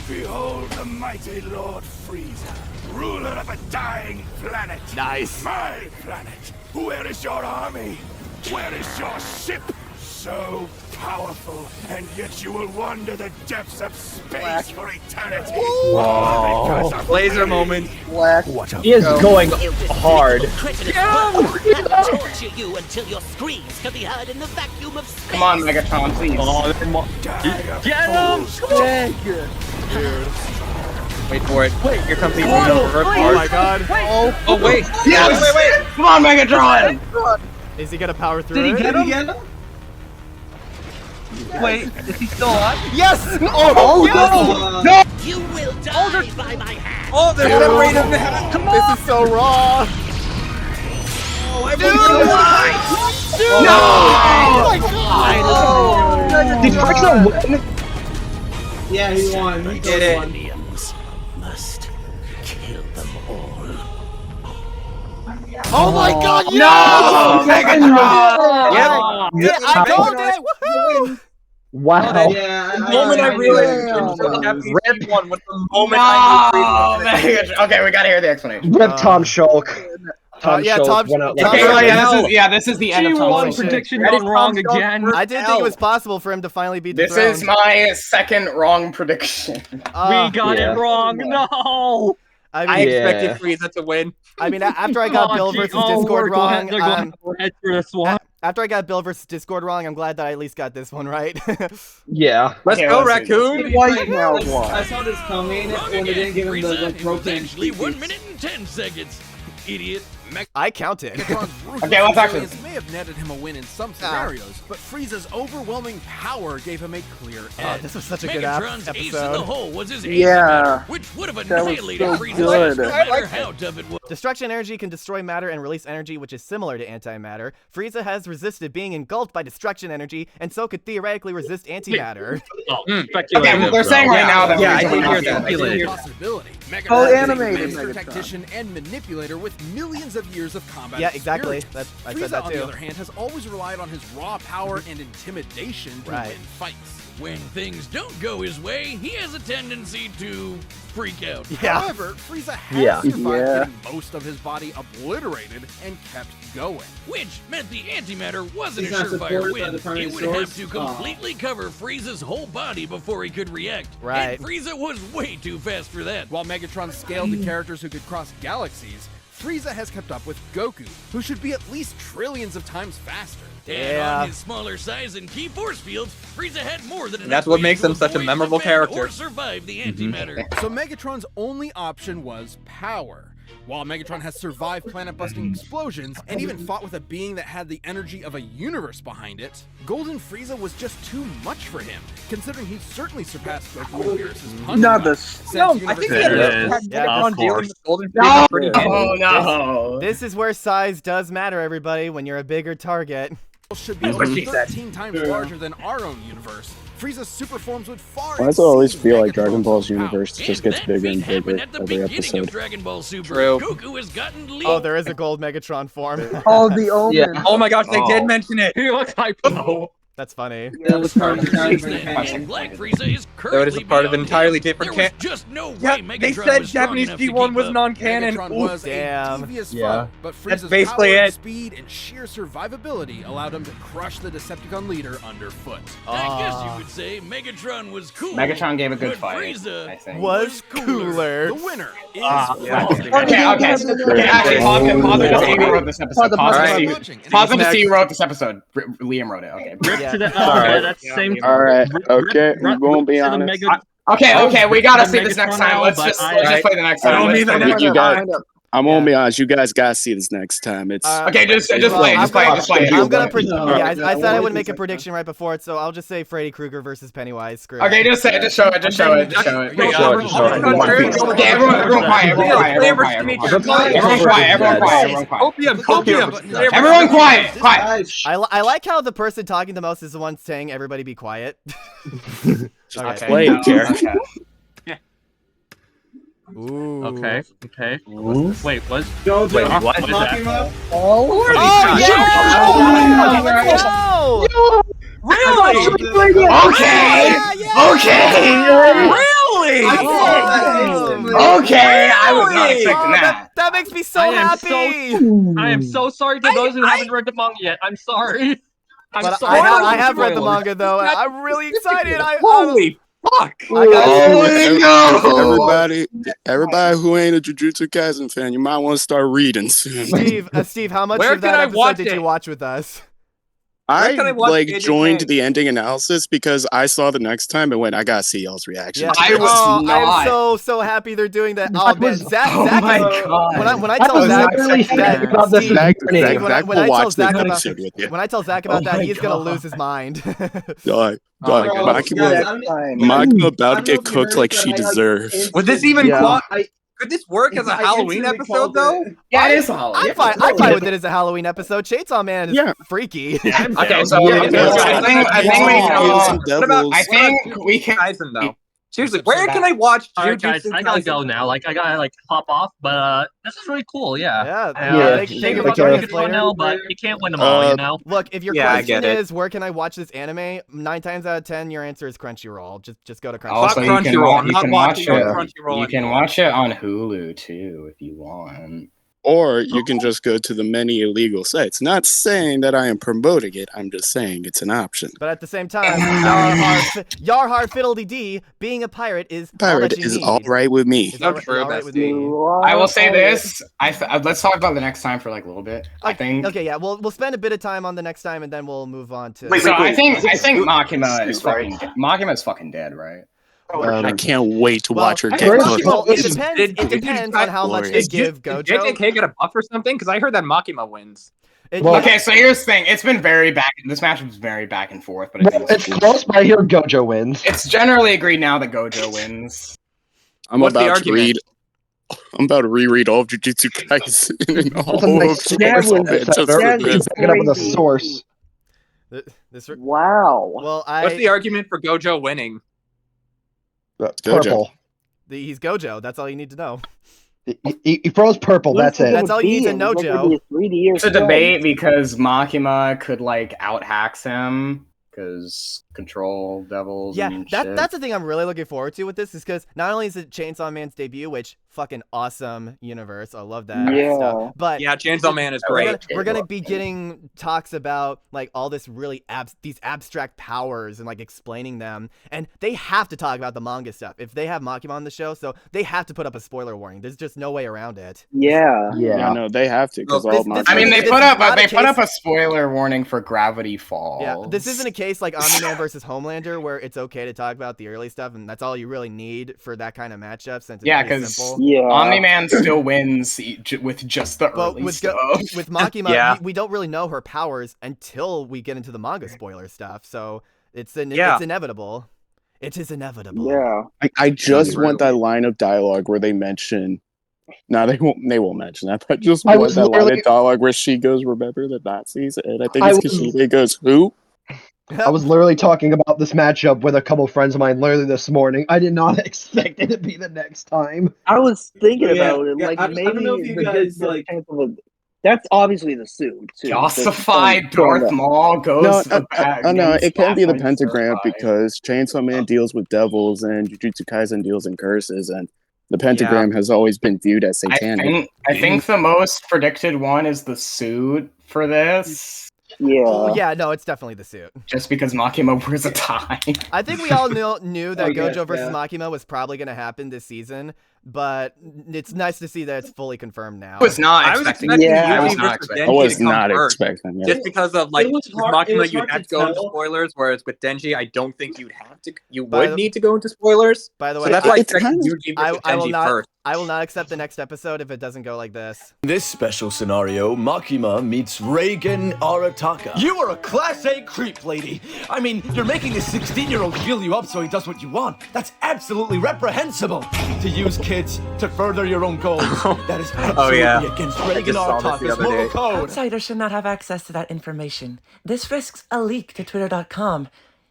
Behold the mighty Lord Frieza, ruler of a dying planet. Nice. My planet. Where is your army? Where is your ship? so powerful, and yet you will wander the depths of space for eternity. Whoa. Laser moment. Black. He is going hard. Torture you until your screams can be heard in the vacuum of space. Come on, Megatron, please. Get him! Wait for it. Wait, here comes the Oh my god. Oh wait. Yes! Wait. Come on, Megatron! Is he gonna power through Did he it? get him? Wait, is he still alive? Yes! Oh, No! You will die by my hand. Oh, they're separated in half. Come on! This is so raw. No! Oh my god! Did Frieza win? Yeah, he won. He Did it. won. Must kill them all. Oh my god, No! yes! Megatron! Yeah, I called it! Woohoo! Wow. Yeah, The moment I realized Red one was the moment I knew Frieza was Okay, we gotta hear the explanation. Rip Tom Shulk. Tom yeah, Shulk Tom- went out. Tom Okay, Shulk- this is the end of Tom Shulk. prediction gone wrong again. I didn't think it was possible for him to finally beat the This throne. is my second wrong prediction. We got it wrong. No. I I mean, expected Frieza to win. I mean, after I got Bill versus Discord wrong, They're going for this one. after I got Bill versus Discord wrong, I'm glad that I at least got this one right. Yeah. Let's Okay, go, let's see. Raccoon. White now I won. saw this coming when they didn't give him the Frieza, it was propane. actually 1 minute and 10 seconds. Idiot. I counted. Megatron's ruthless Okay, let's actually- resilience may have netted him a win in some scenarios, but Frieza's overwhelming power gave him a clear Oh, edge. this was such a good Megatron's ace in the episode. hole was his Yeah. ace, which would have That was annihilated so Frieza good. no matter how tough it was. Destruction energy can destroy matter and release energy, which is similar to antimatter. Frieza has resisted being engulfed by destruction energy, and so could theoretically resist antimatter. Okay, well, they're saying right now that Yeah, I Frieza did hear lost. that. I did hear that. Possibility. Oh, Megatron is a animated master Megatron. tactician and manipulator with millions of years of combat Yeah, exactly. experience. I Frieza, said that on the too. other hand, has always relied on his raw power and intimidation to Right. win fights. When things don't go his way, he has a tendency to freak out. Yeah. However, Frieza has Yeah. survived Yeah. getting most of his body obliterated and kept going. Which meant the antimatter wasn't He's a not surefire supported by win. the permanent It would have source? to completely cover Frieza's whole body before he could react. Right. And Frieza was way too fast for that. While Megatron scaled to characters who could cross galaxies, Frieza has kept up with Goku, who should be at least trillions of times faster. And Yeah. on his smaller size and key force fields, Frieza had more than enough That's what ways makes to him such a avoid, memorable defend, character. or survive the antimatter. So Megatron's only option was power. While Megatron has survived planet-busting explosions and even fought with a being that had the energy of a universe behind it, Golden Frieza was just too much for him, considering he certainly surpassed Goku and Beerus's punch. Not line. the. Since No, I universe think There he it had is. Megatron Of dealing course. with Golden No. Frieza pretty handy. Oh no! This is where size does matter, everybody, when you're a bigger target. should be That's what over she said. 13 times larger than our own universe. Frieza's super forms would far Why does it always exceed feel like Dragon Megatron's Ball's power. universe just And gets that bigger feat and happened bigger at the every beginning episode? of Dragon Ball Super. True. Goku has gotten lead. Oh, there is a gold Megatron form. Oh, the Omen. Yeah. Oh my gosh, they Oh. did mention it. He looks hypo. That's funny. That was part of the Since time. then, and Black Frieza is That currently is a part of an beyond entirely him. different There was can- just no Yeah, way Megatron they said was strong Japanese enough to G1 keep was up. non-canon. Megatron Oof. was damn. a devious Yeah. foe, but That's Frieza's basically power, it. speed, and sheer survivability allowed him to crush the Decepticon leader underfoot. I guess you could say Megatron was cool. Megatron gave a good but fight. Frieza I think. Was cooler. The winner is Yeah. Frieza. Okay, actually, pause it to see who wrote this episode. Pause it to see who wrote this episode. Liam wrote it. Okay. Yeah. Alright. That's the same. Alright, okay, we're gonna be to the honest. Mega- Okay, we gotta see Megatron this next time. now, Let's but just I- play the next I time. don't Let's need play the the next You next guys, I'm gonna be honest, you guys gotta see this next time. It's Okay, just play it. Just play it. I'm gonna. No, Yeah, I said I would it's make a like prediction right before it, so I'll just say Freddy Krueger versus Pennywise. Screw it. Okay, just say it. Just show it. Just show it. Just show it. Wait, Show it, show it. Okay, everyone quiet. Everyone quiet. Everyone quiet. Copium. Everyone quiet. Quiet. I like how the person talking the most is the one saying everybody be quiet. just Okay. play it, care. Ooh. Okay. Ooh. Wait, what? Jojo, Wait, what? what What is talking that? about? Oh yeah! Really? Okay. Really? Okay. I was not expecting that. That makes me so I am happy. I am so sorry to those who haven't read the manga yet. I'm sorry. But I have read the manga though. I'm really excited. Holy fuck! Everybody who ain't a Jujutsu Kaisen fan, you might want to start reading soon. Steve, how much of that episode did you watch with us? I joined the ending analysis because I saw the next time and went, I gotta see y'all's reaction. Yeah, I'm so happy they're doing that. Oh man, Zach! My God. When I tell Zach about that, he's gonna lose his mind. Makima about to get cooked like she deserves. Would this even could this work as a Halloween episode though? Yeah, it is a Halloween. I'm fine with it as a Halloween episode. Chainsaw Man is freaky. Okay, so I think we can. Kaisen though. Seriously, where can I watch? Alright, guys, I gotta go now. Like, I gotta hop off. But this is really cool. Yeah. Thank you for joining us later. Now, but you can't win them all. You know. Look, if your question is where can I watch this anime, 9 times out of 10, your answer is Crunchyroll. Just go to Crunchyroll. Also, you can watch it on Hulu too if you want. Or you can just go to the many illegal sites. Not saying that I am promoting it. I'm just saying it's an option. But at the same time, Yarhar Fiddle-dee-dee, being a pirate is all right with me. I will say this. Let's talk about the next time for like a little bit. I think. Okay, yeah. We'll spend a bit of time on the next time, and then we'll move on to. I think Makima is fucking dead, right? I can't wait to watch her get cooked. It depends on how much they give Gojo. Did JJK get a buff or something? Because I heard that Makima wins. Okay, so here's the thing. It's been very this match was very back and forth, but it's close. But I hear Gojo wins. It's generally agreed now that Gojo wins. I'm about to reread all of Jujutsu Kaisen and all of the source. Wow. Well, what's the argument for Gojo winning? Purple. He's Gojo. That's all you need to know. He throws purple. That's it. That's all you need to know, Joe. It's a debate because Makima could like out-hacks him because control devils. Yeah, that's the thing I'm really looking forward to with this is because not only is it Chainsaw Man's debut, which fucking awesome universe. I love that stuff. But yeah, Chainsaw Man is great. We're gonna be getting talks about like all this really these abstract powers and like explaining them, and they have to talk about the manga stuff if they have Makima on the show. So they have to put up a spoiler warning. There's just no way around it. Yeah, no, they have to because they put up a spoiler warning for Gravity Falls. Yeah, this isn't a case like Omni-Man versus Homelander where it's okay to talk about the early stuff and that's all you really need for that kind of matchup since it's pretty simple. Omni-Man still wins with just the early stuff. With Makima, we don't really know her powers until we get into the manga spoiler stuff, so it's inevitable. It is inevitable. Yeah. I just want that line of dialogue where they mention. No, they won't mention that. But I just want that line of dialogue where she goes, "Remember the Nazis?" And I think it's Kishida goes, "Who?" I was literally talking about this matchup with a couple friends of mine literally this morning. I did not expect it to be the next time. I was thinking about it. Like maybe I don't know if you guys like. That's obviously the suit. Ossified Darth Maul goes. No, it can't be the pentagram because Chainsaw Man deals with devils and Jujutsu Kaisen deals in curses, and the pentagram has always been viewed as satanic. I think the most predicted one is the suit for this. Yeah. Oh, yeah, no, it's definitely the suit. Just because Makima wears a tie. I think we all knew that Gojo versus Makima was probably going to happen this season, but it's nice to see that it's fully confirmed now. I was not expecting it. Just because of like Makima, you'd have to go into spoilers, whereas with Denji, I don't think you'd have to. You would need to go into spoilers. By the way, so that's why I expected Yuji versus Denji first. I will not accept the next episode if it doesn't go like this. In this special scenario, Makima meets Reagan Arataka. You are a Class A creep, lady. I mean, you're making a 16-year-old heal you up so he does what you want. That's absolutely reprehensible. To use kids to further your own goals. That is absolutely against Reagan Arataka's moral code. Outsiders should not have access to that information. This risks a leak to Twitter.com.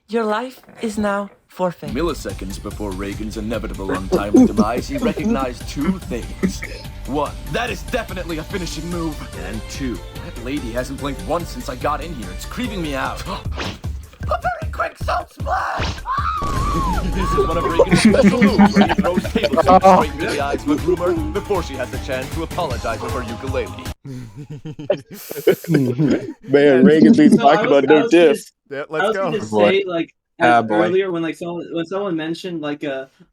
Your life is now forfeit. Milliseconds before Reagan's inevitable untimely demise, he recognized two things. One, that is definitely a finishing move. And two, that lady hasn't blinked once since I got in here. It's creeping me out. A very quick salt splash! This is one of Reagan's special moves where he throws tablespoons straight into the eyes of a groomer before she has the chance to apologize with her ukulele. Man, Reagan beats Makima to no diff. Yeah, I was gonna say like earlier when someone mentioned like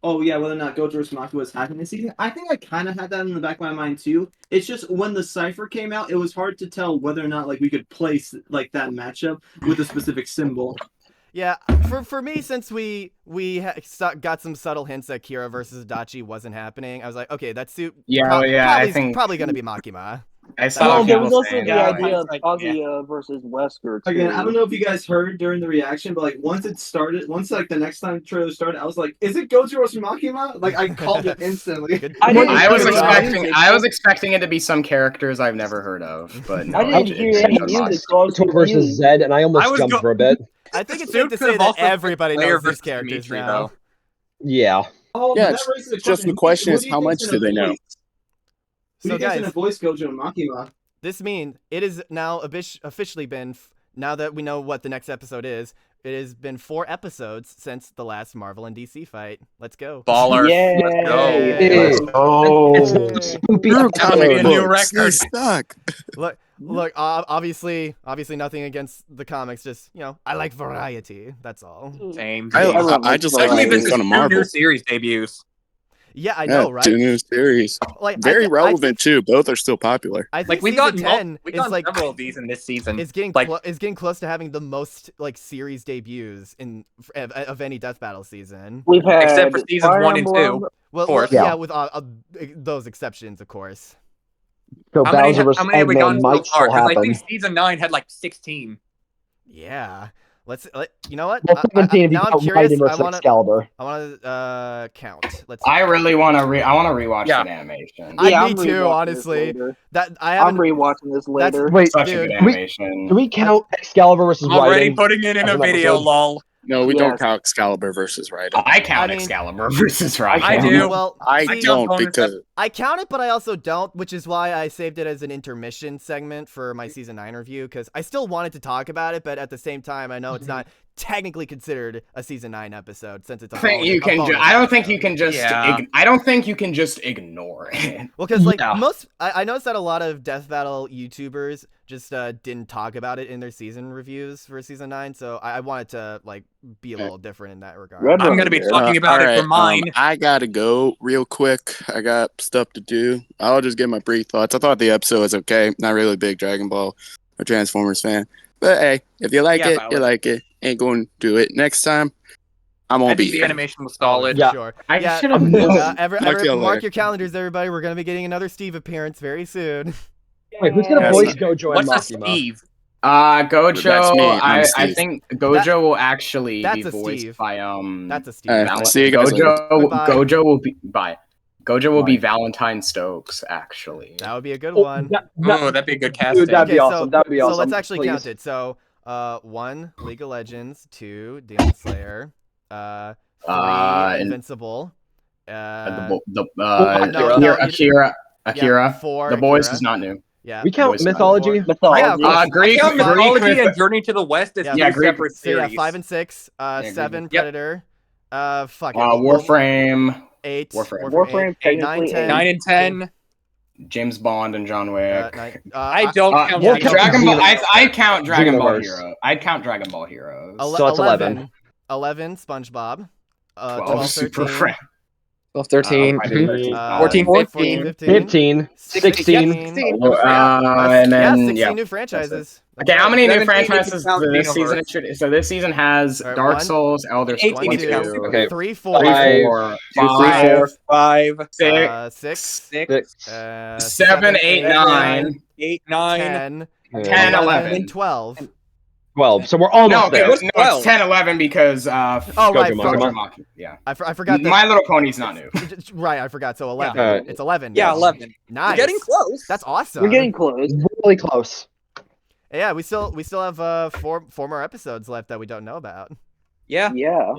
oh yeah, whether or not Gojo versus Maki was happening this season, I think I kind of had that in the back of my mind too. It's just when the cipher came out, it was hard to tell whether or not like we could place like that matchup with a specific symbol. Yeah, for me, since we got some subtle hints that Kira versus Adachi wasn't happening, I was like, okay, that's I think probably gonna be Makima. I saw there was people also saying the that. idea of Kaguya versus Wesker too. Again, I don't know if you guys heard during the reaction, but like once like the next time the trailer started, I was like, "Is it Gojo versus Makima?" Like I called it instantly. I was expecting it to be some characters I've never heard of, but no, I didn't hear any music. Gojo versus Zed, and I almost jumped for a bit. I think it's safe to say that everybody knows these characters now. Yeah. Oh, Yeah, that raises a just the question is how much do they know? Who do you think's gonna voice Gojo and Makima? This means it is now officially been, now that we know what the next episode is, it has been 4 episodes since the last Marvel and DC fight. Let's go. Baller. Yay. Let's go. You're coming a new record. Stuck. Look, obviously nothing against the comics, just, I like variety, that's all. Same. I just like making fun of Marvel. New series debuts. Yeah, I know, right? 2 new series. Like, very relevant too. Both are still popular. I think we got 10 we got is like several of these in this season. Is getting is getting close to having the most like series debuts of any Death Battle season. We've had except for seasons 1 and 2. Well, yeah, with those exceptions, of course. So how Bowser versus many have we gotten Eggman so might far? still happen. I think season 9 had like 16. Yeah. You know what? Well, 17 now I'm curious. Raiden versus Excalibur. I want to count. I really want to rewatch that animation. Me too, honestly. I'm rewatching this later. Wait, such a good animation. Do we count Excalibur versus Raiden? Already putting it in a video, lol. No, we don't count Excalibur versus Raiden. I count Excalibur versus Raiden. I do. Well, I don't because I count it, but I also don't, which is why I saved it as an intermission segment for my season 9 review, because I still wanted to talk about it, but at the same time, I know it's not technically considered a season 9 episode since it's a I don't think you can just I don't think you can just ignore it. Well, because like I noticed that a lot of Death Battle YouTubers just didn't talk about it in their season reviews for season 9, so I wanted to like be a little different in that regard. I'm gonna be talking about it for mine. I gotta go real quick. I got stuff to do. I'll just give my brief thoughts. I thought the episode was okay. Not really a big Dragon Ball or Transformers fan, but hey, if you like it, you like it. Ain't going to do it next time. I won't be. The animation was solid. Yeah, sure. I should have. Mark your calendars, everybody. We're gonna be getting another Steve appearance very soon. Wait, who's gonna voice Gojo and What's Makima? a Steve? Gojo. That's me. I think Gojo will actually be a voiced Steve. by That's a Steve. See you guys later. Gojo will be Gojo will be Valentine Stokes, actually. That would be a good one. That'd be a good casting. Dude, that'd be awesome. That'd be awesome. So let's actually count it. So, 1, League of Legends. 2, Demon Slayer. 3, Invincible. Akira. 4, The Boys Akira. is not new. Yeah. We count mythology. Greek mythology and Journey to the West is separate series. 5 and 6. 7, Predator. Warframe. 8. Warframe 8, 9, 10. 9 and 10. James Bond and John Wick. I don't count Dragon Ball. I count Dragon Ball Hero. I'd count Dragon Ball Heroes. So it's 11. 11, SpongeBob. 12, Super Friends. 12, 13, 14, 15, 16. And then 16 new franchises. Okay, how many new franchises this season? So this season has Dark Souls, Elder Scrolls 2, 3, 4, 5, 6, 7, 8, 9, 10, 11, 12. 12. So we're almost there. No, it's 10, 11 because right. Yeah. I forgot that My Little Pony's not new. Right, I forgot. So 11. It's 11. Yeah, 11. Nice. We're getting close. That's awesome. We're getting close. Really close. Yeah, we still have 4 more episodes left that we don't know about. Yeah. So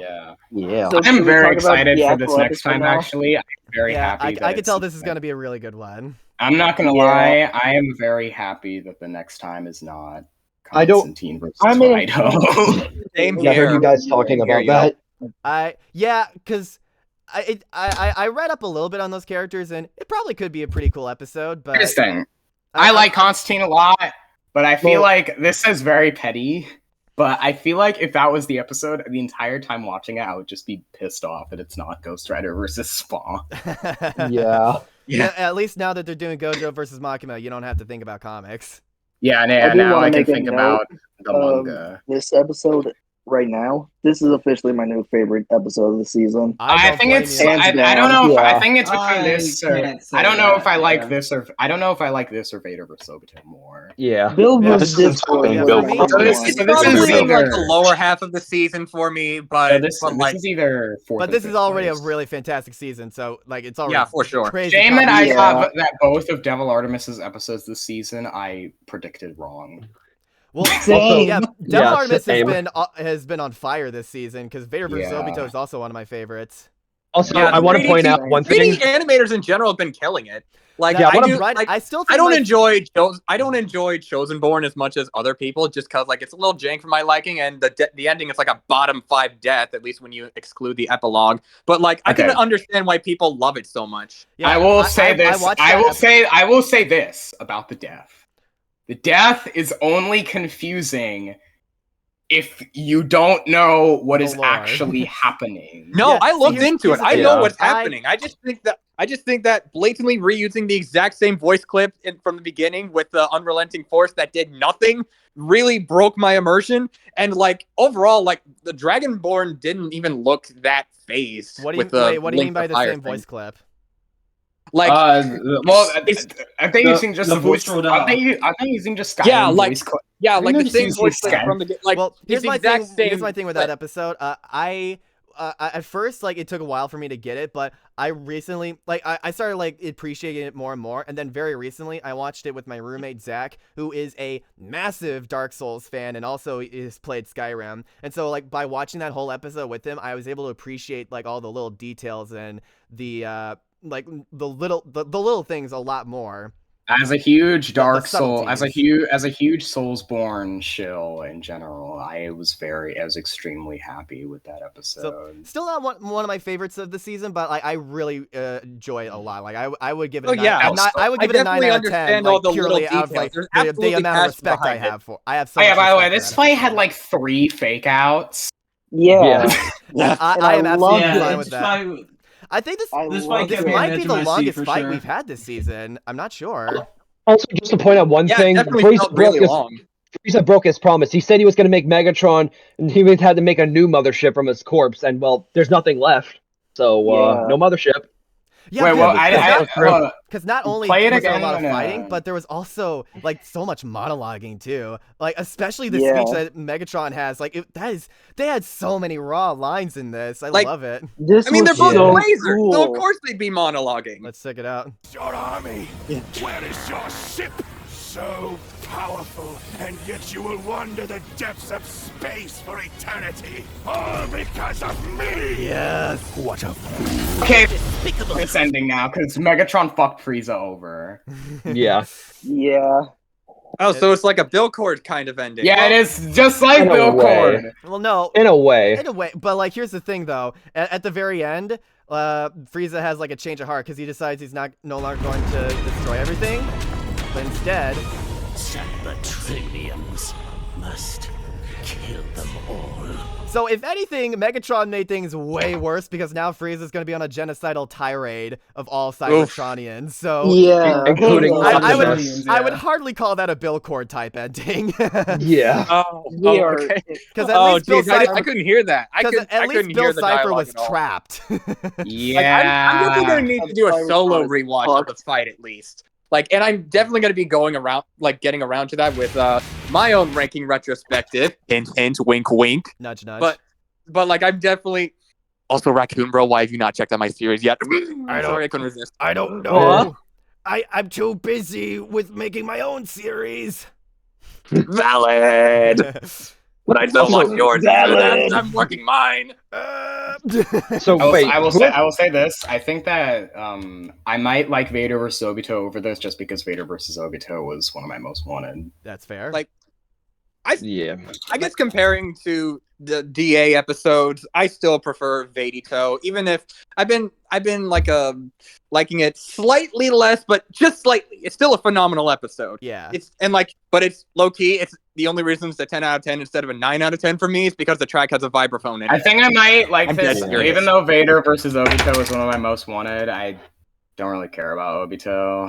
I'm very excited for this next time. Actually, I'm very happy. I can tell this is going to be a really good one. I'm not gonna lie. I am very happy that the next time is not Constantine versus Fido. Same I heard you guys talking about that. Because I read up a little bit on those characters, and it probably could be a pretty cool episode. But Here's the thing. I like Constantine a lot, but I feel like this is very petty. But I feel like if that was the episode, the entire time watching it, I would just be pissed off that it's not Ghost Rider versus Spawn. Yeah. Yeah. At least now that they're doing Gojo versus Makima, you don't have to think about comics. Yeah, now I can think about the manga. This episode right now, this is officially my new favorite episode of the season. I think it's. I don't know. If, I think it's between this. I don't know if I like this or. I don't know if I like this or Vader vs. Obito more. Yeah. Bill versus Discord. It's probably in like the lower half of the season for me, but this is either fourth. But this is already a really fantastic season, so like it's already for sure. Crazy. Shame that I have that both of Devil Artemis's episodes this season I predicted wrong. Well, Devil Artemis has been on fire this season because Vader vs. Obito is also one of my favorites. Also, I want to point out one thing. 3D animators in general have been killing it. Like, I still think I don't enjoy Chosen Born as much as other people, just because like it's a little jank for my liking, and the ending is like a bottom 5 death, at least when you exclude the epilogue. But like, I can understand why people love it so much. Yeah, I will say this. I will say this about the death. The death is only confusing if you don't know what is actually happening. No, I looked into it. I know what's happening. I just think that blatantly reusing the exact same voice clip from the beginning with the unrelenting force that did nothing really broke my immersion. And like overall, like the Dragonborn didn't even look that phased. What do you mean by the same voice clip? Like, well, I think using just the voice. I think using just Skyrim voice clip. Yeah, like the same voice clip from the like. Well, here's my thing with that episode. At first, like, it took a while for me to get it, but I recently, like, I started, like, appreciating it more and more, and then very recently, I watched it with my roommate, Zach, who is a massive Dark Souls fan and also has played Skyrim, and so, like, by watching that whole episode with him, I was able to appreciate, like, all the little details and the, like, the little things a lot more. As a huge Dark Soul, as a huge Soulsborne shill in general, I was extremely happy with that episode. So, still not one of my favorites of the season, but like I really enjoy it a lot. Like I would give it. I would give it a 9 out of 10. Like, purely out of like the amount of respect I have for. I have so. Yeah. By the way, this fight had like 3 fake outs. Yeah. I am absolutely fine with that. I think this might be the longest fight we've had this season. I'm not sure. Also, just to point out one thing, Frieza broke his promise. He said he was going to make Megatron, and he had to make a new mothership from his corpse, and, well, there's nothing left. So, no mothership. Yeah, because not only was there a lot of fighting, but there was also like so much monologuing too. Like especially the speech that Megatron has. Like they had so many raw lines in this. I love it. They're both lasers, so of course they'd be monologuing. Let's check it out. Your army, where is your ship? So powerful, and yet you will wander the depths of space for eternity, all because of me! Yes! What a fool. Okay, it's ending now, because Megatron fucked Frieza over. Yeah. Yeah. Oh, so it's like a Bilcord kind of ending. Yeah, it is just like Bilcord. Well, no. In a way. But like, here's the thing, though. At the very end, Frieza has like a change of heart, because he decides he's no longer going to destroy everything. But instead, Cybertronians must kill them all. So if anything, Megatron made things way worse because now Frieza's going to be on a genocidal tirade of all Cybertronians. So yeah, including I would hardly call that a Bilcord type ending. Yeah. Okay. Because at least Bill Cipher, I couldn't hear that. At least Bill Cipher was trapped. Yeah. I'm definitely going to need to do a solo rewatch of the fight at least. Like, and I'm definitely going to be getting around to that with my own ranking retrospective. Hint, hint, wink, wink. Nudge, nudge. But like, I'm definitely... Also, Raccoon Bro, why have you not checked out my series yet? I couldn't resist. I don't know. I'm too busy with making my own series. Valid. But I still want yours. I'm working mine. So wait, I will say this. I think that I might like Vader vs. Obito over this just because Vader vs. Obito was one of my most wanted. That's fair. Like, I guess comparing to the DA episodes, I still prefer Vedito, even if I've been liking it slightly less, but just slightly. It's still a phenomenal episode. Yeah. But it's low key. It's the only reason it's a 10 out of 10 instead of a 9 out of 10 for me is because the track has a vibraphone in it. I think I might like I'm this, dead serious. even though Vader versus Obito is one of my most wanted. I don't really care about Obito.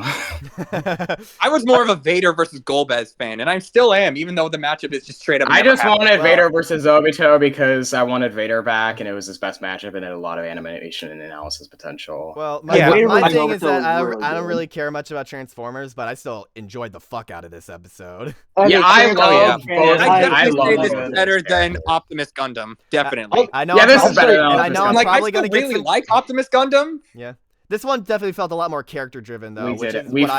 I was more of a Vader versus Golbez fan, and I still am, even though the matchup is just straight up. I just happened. wanted Vader versus Obito because I wanted Vader back, and it was his best matchup, and it had a lot of animation and analysis potential. Well, my thing is that I don't really care much about Transformers, but I still enjoyed the fuck out of this episode. Yeah, I love both. I definitely say this is better than Optimus Gundam. Definitely. I know. Yeah, this is better than and I know I'm like, probably I gonna get really like Optimus Gundam. Yeah. This one definitely felt a lot more character driven though. We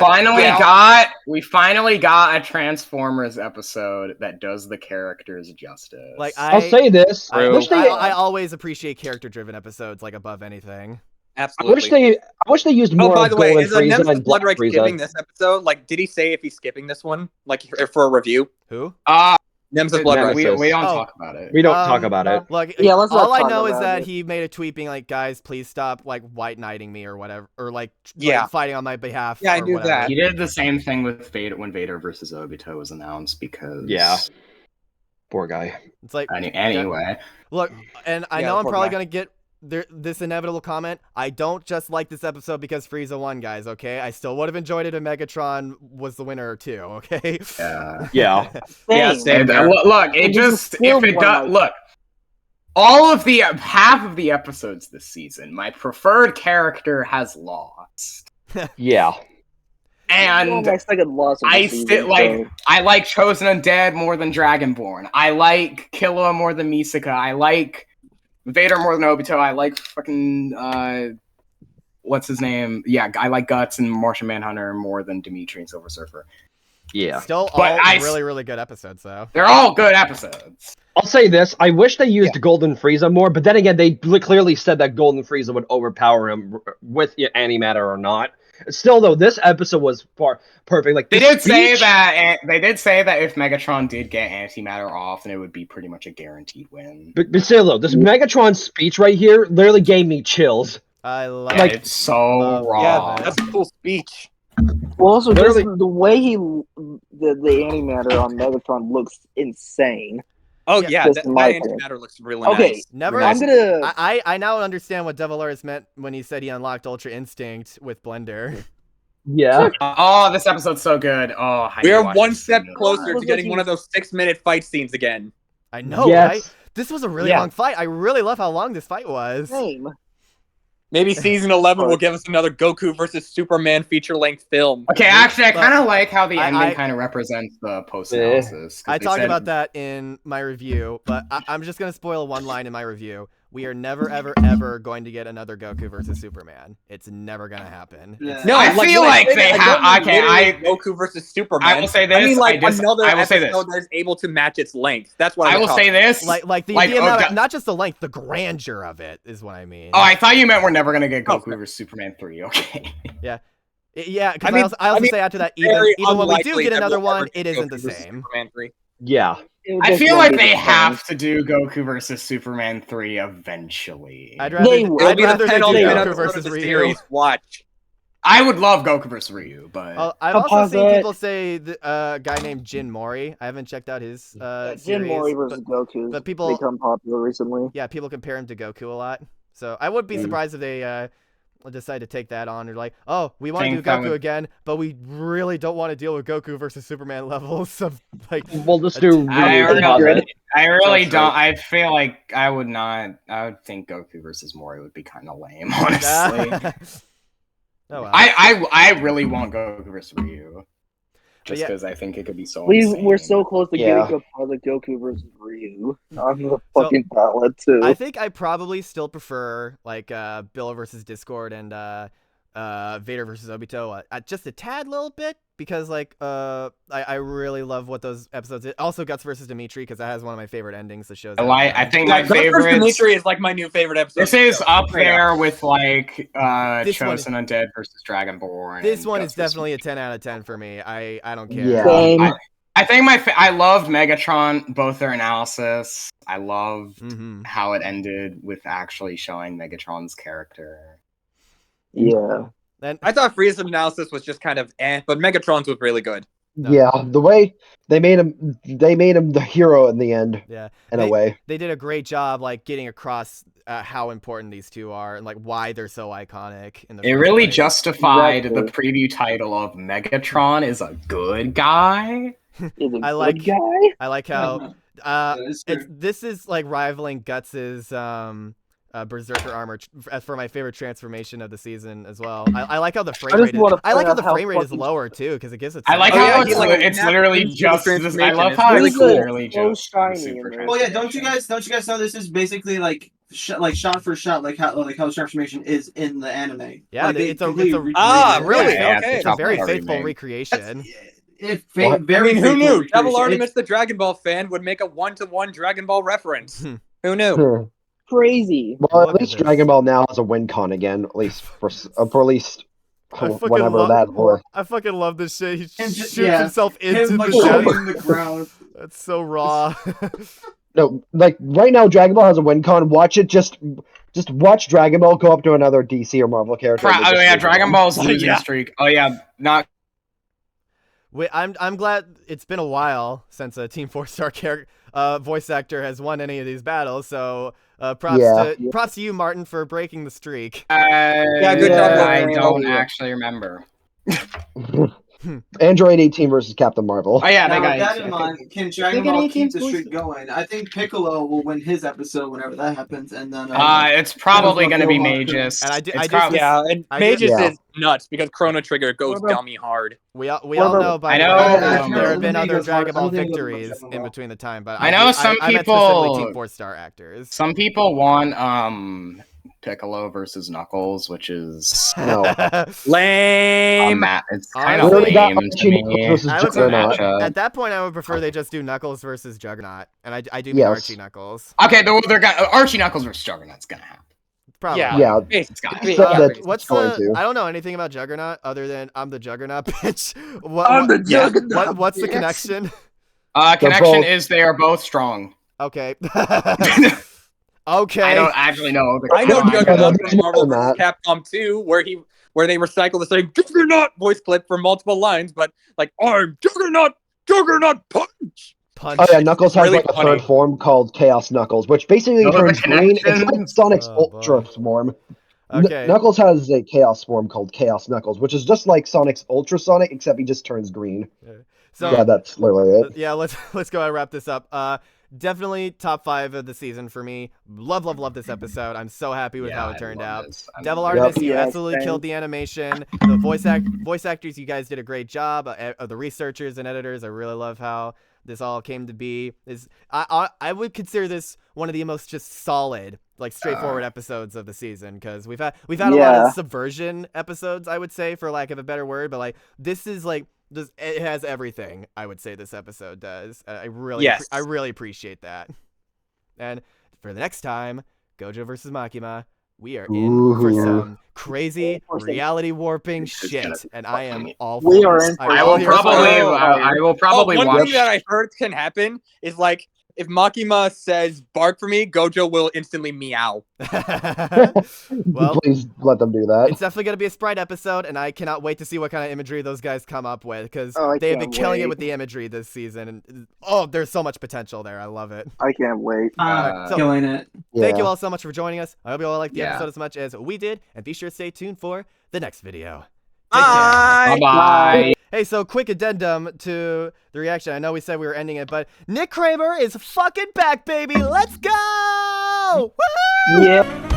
finally got a Transformers episode that does the characters justice. Like I'll say this. I always appreciate character driven episodes like above anything. Absolutely. I wish they used more. Oh, by the way, Golden is Frieza Nemesis and Black Bloodreich Frieza. skipping this episode? Like, did he say if he's skipping this one? Like, for a review? Who? Nemesis Bloodreich. We don't talk about it. We don't talk about it. Look, Yeah, let's not all I talk know is about that it. he made a tweet being like, "Guys, please stop like white knighting me or whatever, or like fighting on my behalf." Yeah, I or knew whatever. that. He did the same thing with Vader when Vader versus Obito was announced because Poor guy. It's like anyway. Look, and I Yeah, know I'm poor probably guy. gonna get this inevitable comment. I don't just like this episode because Frieza won, guys. Okay, I still would have enjoyed it if Megatron was the winner too. Okay. Yeah. Same there. Look, it just if it does look. All of the half of the episodes this season, my preferred character has lost. Yeah. And my second loss of the I season, still so- I like Chosen Undead more than Dragonborn. I like Killua more than Misaka. I like Vader more than Obito. I like fucking what's his name? Yeah, I like Guts and Martian Manhunter more than Dimitri and Silver Surfer. Yeah. Still all really, really good episodes though. They're all good episodes. I'll say this. I wish they used Golden Frieza more, but then again, they clearly said that Golden Frieza would overpower him with antimatter or not. Still, though, this episode was perfect. Like They did say that if Megatron did get antimatter off, then it would be pretty much a guaranteed win. But still, though, this Megatron speech right here literally gave me chills. I love Like, it's so raw. Yeah, that's a cool speech. Well, also, Literally- the way the antimatter on Megatron looks insane. Oh yeah, Just in my that opinion. antimatter looks really Okay, nice. Never. I'm gonna. I now understand what Devil Lars meant when he said he unlocked Ultra Instinct with Blender. Yeah. Oh, this episode's so good. Oh, I We need to are watch one this step again. closer to getting one of those 6-minute fight scenes again. I know, Yes. right? This was a really Yeah. long fight. I really love how long this fight was. Same. Maybe season 11 will give us another Goku versus Superman feature-length film. Okay, actually, I kind of like how the I- ending kind of represents the post-analysis. 'cause I they talked said- about that in my review, but I'm just going to spoil one line in my review. We are never, ever, ever going to get another Goku versus Superman. It's never going to happen. It's- No, I feel when like say they that, have. I don't Okay, mean literally Goku versus Superman. I will say I this. mean, like I another will say this. episode that is able to match its length. That's what I I'm will say this. Like the like, amount, okay. not just the length, the grandeur of it is what I mean. Oh, I thought you meant we're never gonna get Goku versus Superman 3. Okay. Yeah. Yeah, because I mean- I also I mean, say after that, very even when we do unlikely get that another we'll ever one, get it isn't Goku the versus same. Superman 3. Yeah. I feel like they have to do Goku versus Superman 3 eventually. I'd rather they do penultimate Goku episode versus of the Ryu. series. Watch. I would love Goku versus Ryu, but I've also seen people say a guy named Jin Mori. I haven't checked out his Jin series, Mori versus Goku. but people become popular recently. Yeah, people compare him to Goku a lot. So I would be surprised if they decide to take that on. Or like, oh, we want to do Goku again, but we really don't want to deal with Goku versus Superman levels of like. We'll just do. I really That's don't. right. I feel like I would not. I would think Goku versus Mori would be kind of lame, honestly. Oh, well. I really want Goku versus Ryu, just yeah. because I think it could be so. insane. We're so close to Yeah. getting a project Goku versus Ryu on the fucking ballot too. I think I probably still prefer like Bill versus Discord and Vader versus Obito just a tad little bit because like I really love what those episodes did. Also Guts versus Dimitri because that has one of my favorite endings. The show's I think my Guts versus favorite. Dimitri is like my new favorite episode. This is up Straight there up. with like This one- Chosen Undead versus Dragonborn. This and one Guts is versus definitely a 10 out of 10 for me. I don't care. Yeah. Same. I think I loved Megatron, both their analysis. I loved how it ended with actually showing Megatron's character. Yeah. And I thought Frieza's analysis was just kind of but Megatron's was really good. No. Yeah, the way they made him the hero in the end. Yeah, in a way. They did a great job, like getting across how important these two are and like why they're so iconic. It really justified the preview title of Megatron is a good guy. I like how this is like rivaling Guts's Berserker armor for my favorite transformation of the season as well. I like how the frame rate is lower too because it gives it. I like how it's literally just. I love how it's literally just super. Well, yeah. Don't you guys know this is basically like shot for shot like how transformation is in the anime? Yeah, like, it's a really? Okay, it's a very faithful recreation. Who knew? Devil Artemis, the Dragon Ball fan, would make a 1-to-1 Dragon Ball reference? Who knew? Crazy. Well, at least Dragon Ball now has a win con again, at least for at least whenever that or. I fucking love this shit. He shoots himself into the ground. That's so raw. No, like right now, Dragon Ball has a win con. Watch it. Just watch Dragon Ball go up to another DC or Marvel character. Oh yeah, Dragon Ball's losing streak. Oh yeah, not. Wait, I'm glad it's been a while since a Team 4-star voice actor has won any of these battles. So props to you, Martin, for breaking the streak. Good job. I don't actually remember. Android 18 versus Captain Marvel. Oh yeah, now, with that in mind, can Dragon Ball keep the streak going? I think Piccolo will win his episode whenever that happens, and then it's probably going to be Magus. And Magus is nuts because Chrono Trigger goes dummy hard. We all know by now there have been other Dragon Ball victories in between the time, but I know some people Team 4-star actors. Some people want Piccolo versus Knuckles, which is lame. It's kind of lame to me. At that point, I would prefer they just do Knuckles versus Juggernaut, and I do mean Archie Knuckles. Okay, Archie Knuckles versus Juggernaut's gonna happen. Probably. Yeah. What's the? I don't know anything about Juggernaut other than I'm the Juggernaut bitch. What's the connection? Connection is they are both strong. Okay. Okay. I don't actually know. I know Juggernaut from Marvel vs. Capcom 2, where they recycle the same Juggernaut voice clip for multiple lines, but like I'm Juggernaut punch. Oh yeah, Knuckles has like a third form called Chaos Knuckles, which basically turns green. It's like Sonic's Ultra form. Okay. Knuckles has a Chaos form called Chaos Knuckles, which is just like Sonic's Ultra Sonic, except he just turns green. So yeah, that's literally it. Yeah, let's go and wrap this up. Definitely top 5 of the season for me. Love this episode. I'm so happy with how it turned out. Devil Artemis, you absolutely killed the animation. The voice actors, you guys did a great job. The researchers and editors, I really love how this all came to be. I would consider this one of the most just solid, like straightforward episodes of the season, because we've had a lot of subversion episodes, I would say, for lack of a better word, but like this is like it has everything. I would say this episode does. I really appreciate that. And for the next time, Gojo versus Makima, we are in for some crazy reality warping shit, and I am all for it. I will probably one watch. thing that I heard can happen is like if Makima says bark for me, Gojo will instantly meow. Well, please let them do that. It's definitely going to be a Sprite episode, and I cannot wait to see what kind of imagery those guys come up with, because they have been killing it with the imagery this season. And there's so much potential there. I love it. I can't wait. Killing it. Thank you all so much for joining us. I hope you all liked the episode as much as we did, and be sure to stay tuned for the next video. Bye. Hey, so quick addendum to the reaction. I know we said we were ending it, but Nick Kramer is fucking back, baby. Let's go! Woohoo! Yeah.